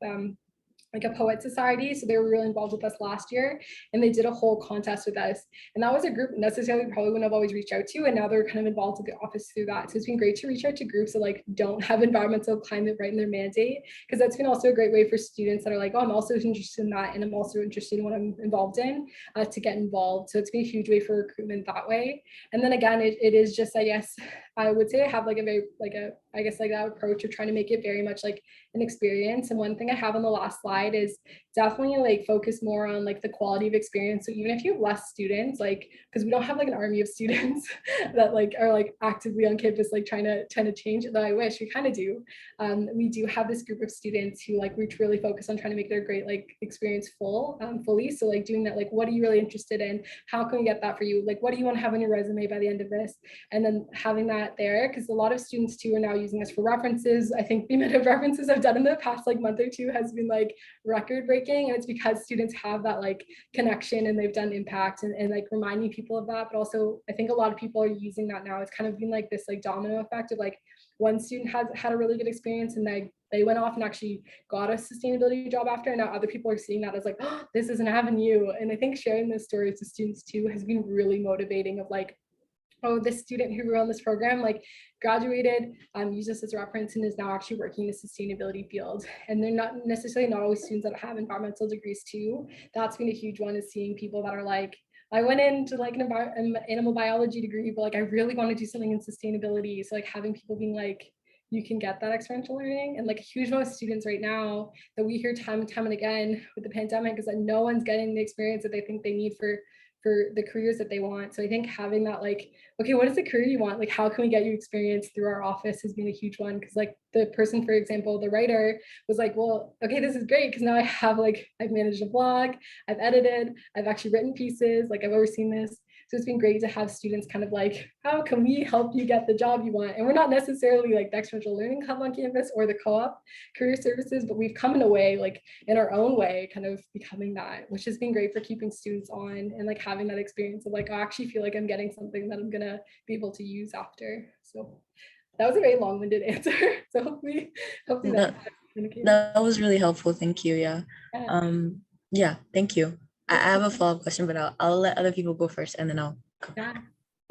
Speaker 1: like a poet society. So they were really involved with us last year, and they did a whole contest with us. And that was a group necessarily probably wouldn't have always reached out to, and now they're kind of involved with the office through that. So it's been great to reach out to groups that like don't have environmental climate right in their mandate, because that's been also a great way for students that are like, oh, I'm also interested in that, and I'm also interested in what I'm involved in, to get involved. So it's been a huge way for recruitment that way. And then again, it is just, I guess, I would say I have like a very, like a, I guess like that approach of trying to make it very much like an experience. And one thing I have on the last slide is definitely like focus more on like the quality of experience. So even if you have less students, like, because we don't have like an army of students that like are like actively on campus, like trying to change it, though I wish we kind of do. We do have this group of students who like we really focus on trying to make their great like experience fully. So like doing that, like, what are you really interested in? How can we get that for you? Like, what do you want to have on your resume by the end of this? And then having that there, because a lot of students too are now using us for references. I think the amount of references I've done in the past like month or two has been like record breaking, and it's because students have that like connection and they've done impact, and like reminding people of that. But also I think a lot of people are using that now. It's kind of been like this like domino effect of like one student has had a really good experience, and they went off and actually got a sustainability job after, and now other people are seeing that as like, oh, this is an avenue. And I think sharing those stories to students too has been really motivating, of like, oh, this student who ran this program like graduated, used this as a reference, and is now actually working in the sustainability field. And they're not necessarily not always students that have environmental degrees too. That's been a huge one, is seeing people that are like, I went into like an animal biology degree, but like I really want to do something in sustainability. So like having people being like, you can get that experiential learning. And like a huge amount of students right now that we hear time and time and again with the pandemic is that no one's getting the experience that they think they need for the careers that they want. So I think having that like, okay, what is the career you want? Like, how can we get you experience through our office has been a huge one. Because like the person, for example, the writer was like, well, okay, this is great, because now I have like, I've managed a blog, I've edited, I've actually written pieces, like I've overseen this. So it's been great to have students kind of like, how can we help you get the job you want? And we're not necessarily like the experiential learning hub on campus or the co-op career services, but we've come in a way, like in our own way, kind of becoming that, which has been great for keeping students on and like having that experience of like, I actually feel like I'm getting something that I'm gonna be able to use after. So that was a very long-winded answer. So hopefully
Speaker 6: that was really helpful. Thank you. Yeah. Yeah, thank you. I have a follow-up question, but I'll let other people go first, and then I'll come.
Speaker 1: Yeah,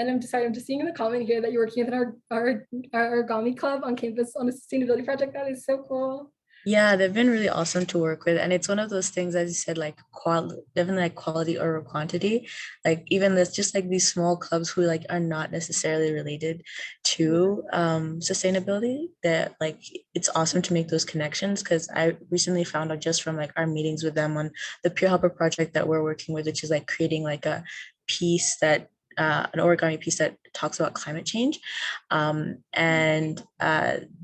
Speaker 1: And I'm just seeing in the comment here that you're working with our origami club on campus on a sustainability project. That is so cool.
Speaker 6: Yeah, they've been really awesome to work with. And it's one of those things, as you said, like definitely like quality over quantity. Like even there's just like these small clubs who like are not necessarily related to sustainability, that like it's awesome to make those connections. Because I recently found out just from like our meetings with them on the Peer Helper project that we're working with, which is like creating like a piece that an origami piece that talks about climate change. And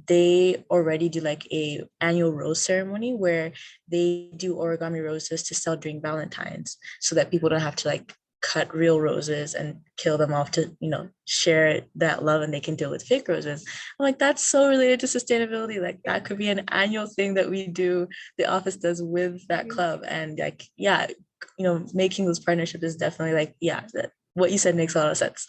Speaker 6: they already do like a annual rose ceremony where they do origami roses to sell during Valentine's, so that people don't have to like cut real roses and kill them off to, you know, share that love, and they can deal with fake roses. I'm like, that's so related to sustainability. Like that could be an annual thing that we do, the office does with that club. And like, yeah, you know, making those partnerships is definitely like, yeah, what you said makes a lot of sense.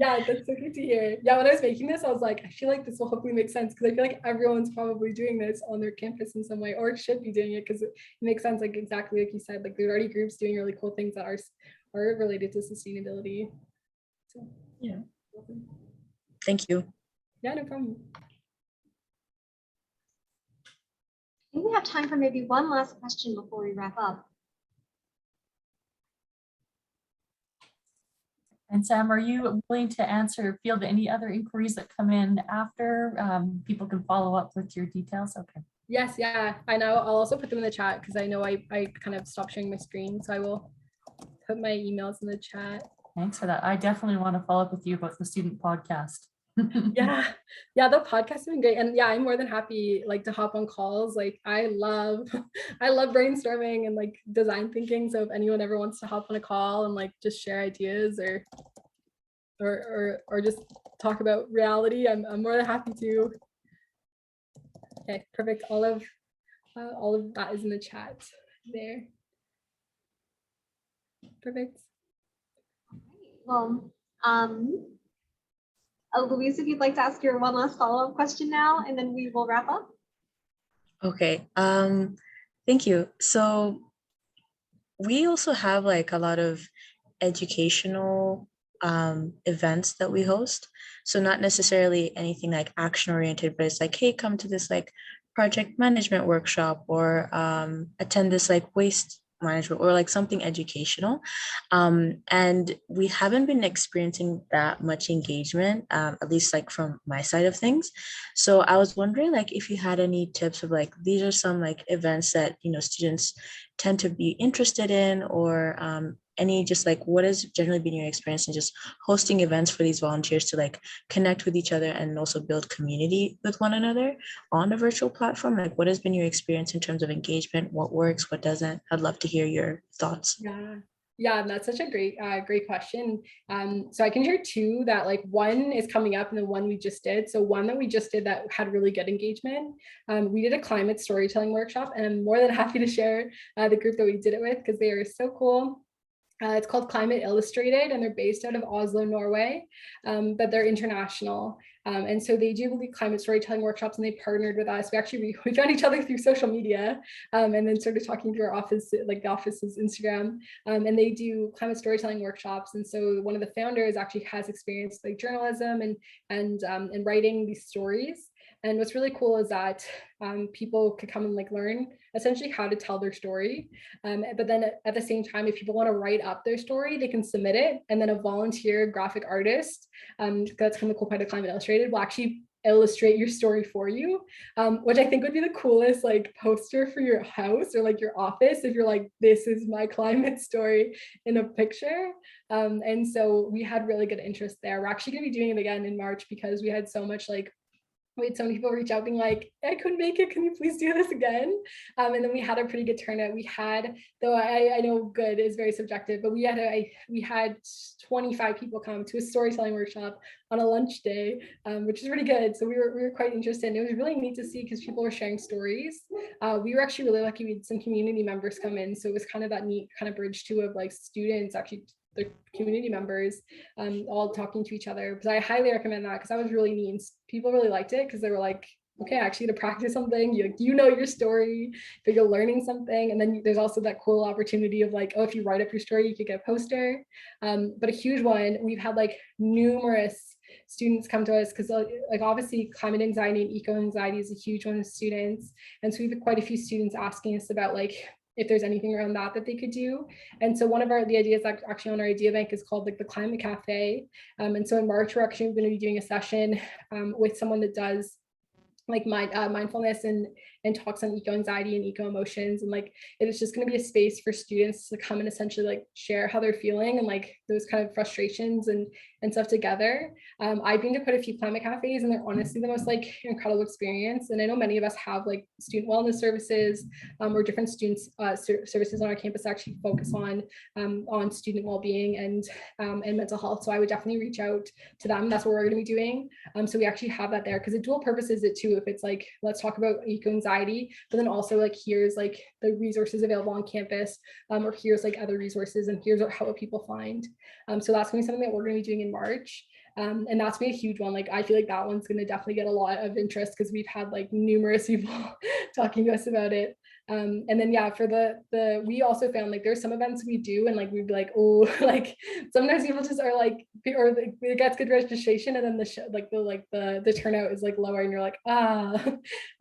Speaker 1: Yeah, that's so good to hear. Yeah, when I was making this, I was like, I feel like this will hopefully make sense, because I feel like everyone's probably doing this on their campus in some way, or should be doing it, because it makes sense, like exactly like you said, like there's already groups doing really cool things that are related to sustainability. So
Speaker 6: Yeah. Thank you.
Speaker 1: Yeah, no problem.
Speaker 2: I think we have time for maybe one last question before we wrap up.
Speaker 4: And Sam, are you willing to answer, field any other inquiries that come in after? People can follow up with your details. Okay.
Speaker 1: Yes, yeah, I know. I'll also put them in the chat, because I know I kind of stopped sharing my screen, so I will put my emails in the chat.
Speaker 4: Thanks for that. I definitely want to follow up with you about the student podcast.
Speaker 1: Yeah, the podcast has been great, and yeah, I'm more than happy like to hop on calls. Like I love brainstorming and like design thinking, so if anyone ever wants to hop on a call and like just share ideas or just talk about reality, I'm more than happy to. Okay, perfect. All of that is in the chat there. Perfect.
Speaker 2: Well, Louise, if you'd like to ask your one last follow-up question now, and then we will wrap up.
Speaker 6: Okay. Thank you. So we also have like a lot of educational events that we host. So not necessarily anything like action oriented, but it's like, hey, come to this like project management workshop, or attend this like waste management, or like something educational. And we haven't been experiencing that much engagement, at least like from my side of things. So I was wondering like if you had any tips of like, these are some like events that, you know, students tend to be interested in, or any just like, what has generally been your experience in just hosting events for these volunteers to like connect with each other and also build community with one another on a virtual platform? Like, what has been your experience in terms of engagement? What works, what doesn't? I'd love to hear your thoughts.
Speaker 1: Yeah, that's such a great question. So I can share two that like one is coming up and the one we just did. So one that we just did that had really good engagement. We did a climate storytelling workshop, and I'm more than happy to share the group that we did it with, because they are so cool. It's called Climate Illustrated, and they're based out of Oslo, Norway, but they're international. And so they do climate storytelling workshops, and they partnered with us. We found each other through social media, and then started talking through our office, like the office's Instagram, and they do climate storytelling workshops. And so one of the founders actually has experience like journalism and writing these stories. And what's really cool is that people could come and like learn essentially how to tell their story. But then at the same time, if people want to write up their story, they can submit it. And then a volunteer graphic artist, that's kind of the cool part of Climate Illustrated, will actually illustrate your story for you, which I think would be the coolest like poster for your house or like your office, if you're like, this is my climate story in a picture. And so we had really good interest there. We're actually going to be doing it again in March, because we had so many people reach out being like, I couldn't make it, can you please do this again? And then we had a pretty good turnout. We had, though I know good is very subjective, but we had 25 people come to a storytelling workshop on a lunch day, which is really good. So we were quite interested. And it was really neat to see, because people were sharing stories. We were actually really lucky. We had some community members come in, so it was kind of that neat kind of bridge too of like students actually, the community members, all talking to each other. Because I highly recommend that, because that was really neat. People really liked it, because they were like, okay, I actually get to practice something. You know your story, but you're learning something. And then there's also that cool opportunity of like, oh, if you write up your story, you could get a poster. But a huge one, we've had like numerous students come to us because like obviously climate anxiety and eco anxiety is a huge one with students. And so we have quite a few students asking us about like, if there's anything around that they could do. And so one of the ideas actually on our idea bank is called like the Climate Cafe. And so in March, we're actually going to be doing a session with someone that does like mindfulness and talks on eco anxiety and eco emotions, and like it's just going to be a space for students to come and essentially like share how they're feeling and like those kind of frustrations and stuff together. I've been to quite a few climate cafes, and they're honestly the most like incredible experience. And I know many of us have like student wellness services or different students services on our campus that actually focus on student well-being and mental health. So I would definitely reach out to them. That's what we're going to be doing. So we actually have that there because the dual purpose is it too. If it's like, let's talk about eco anxiety, but then also like here's like the resources available on campus, or here's like other resources, and here's how people find. So that's gonna be something that we're gonna be doing in March. And that's gonna be a huge one. Like I feel like that one's gonna definitely get a lot of interest because we've had like numerous people talking to us about it. And then yeah, for the we also found like there's some events we do and like we'd be like, oh, like sometimes people just are like, or it gets good registration and then the turnout is like lower and you're like, ah.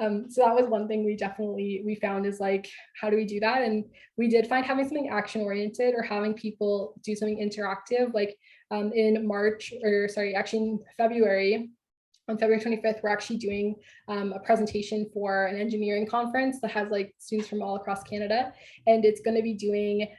Speaker 1: So that was one thing we found is like, how do we do that? And we did find having something action oriented or having people do something interactive, like in March, or sorry, actually in February, on February 25th, we're actually doing a presentation for an engineering conference that has like students from all across Canada. And it's going to be doing,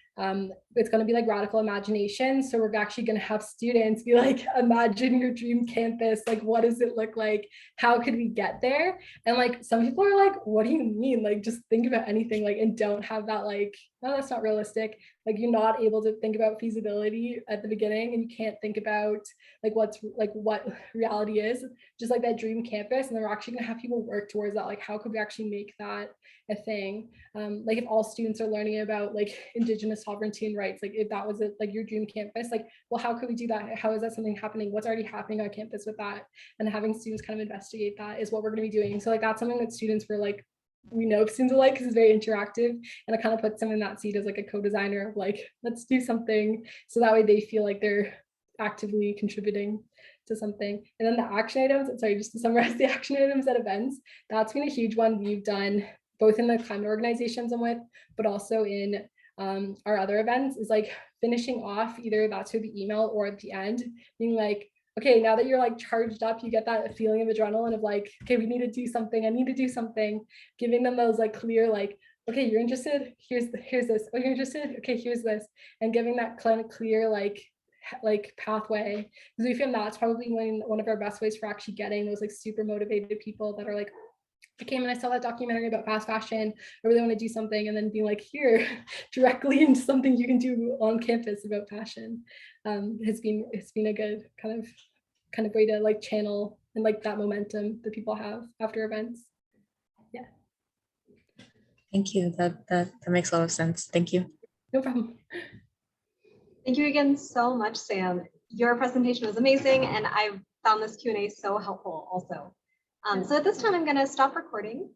Speaker 1: it's going to be like radical imagination. So we're actually going to have students be like, imagine your dream campus. Like, what does it look like? How could we get there? And like, some people are like, what do you mean? Like, just think about anything, like, and don't have that, like, no, that's not realistic. Like, you're not able to think about feasibility at the beginning, and you can't think about like what reality is, just like that dream campus. And then we're actually going to have people work towards that. Like, how could we actually make that a thing? Like if all students are learning about like Indigenous sovereignty and rights, like if that was like your dream campus, like, well, how could we do that? How is that something happening? What's already happening on campus with that? And having students kind of investigate that is what we're going to be doing. So like that's something that students were like, we know students will like because it's very interactive, and it kind of puts them in that seat as like a co-designer of like, let's do something, so that way they feel like they're actively contributing to something. And then the action items, sorry, just to summarize the action items at events, that's been a huge one we've done both in the climate organizations I'm with, but also in our other events, is like finishing off either that's through the email or at the end, being like, okay, now that you're like charged up, you get that feeling of adrenaline of like, okay, we need to do something, I need to do something, giving them those like clear, like, okay, you're interested, here's this, oh, you're interested, okay, here's this, and giving that kind of clear like pathway, because we feel that's probably one of our best ways for actually getting those like super motivated people that are like, I came and I saw that documentary about fast fashion, I really want to do something, and then being like, here, directly into something you can do on campus about passion. It's been a good kind of way to like channel and like that momentum that people have after events. Yeah.
Speaker 6: Thank you. That makes a lot of sense. Thank you.
Speaker 1: No problem.
Speaker 2: Thank you again so much, Sam. Your presentation was amazing, and I found this Q&A so helpful also. So at this time, I'm going to stop recording.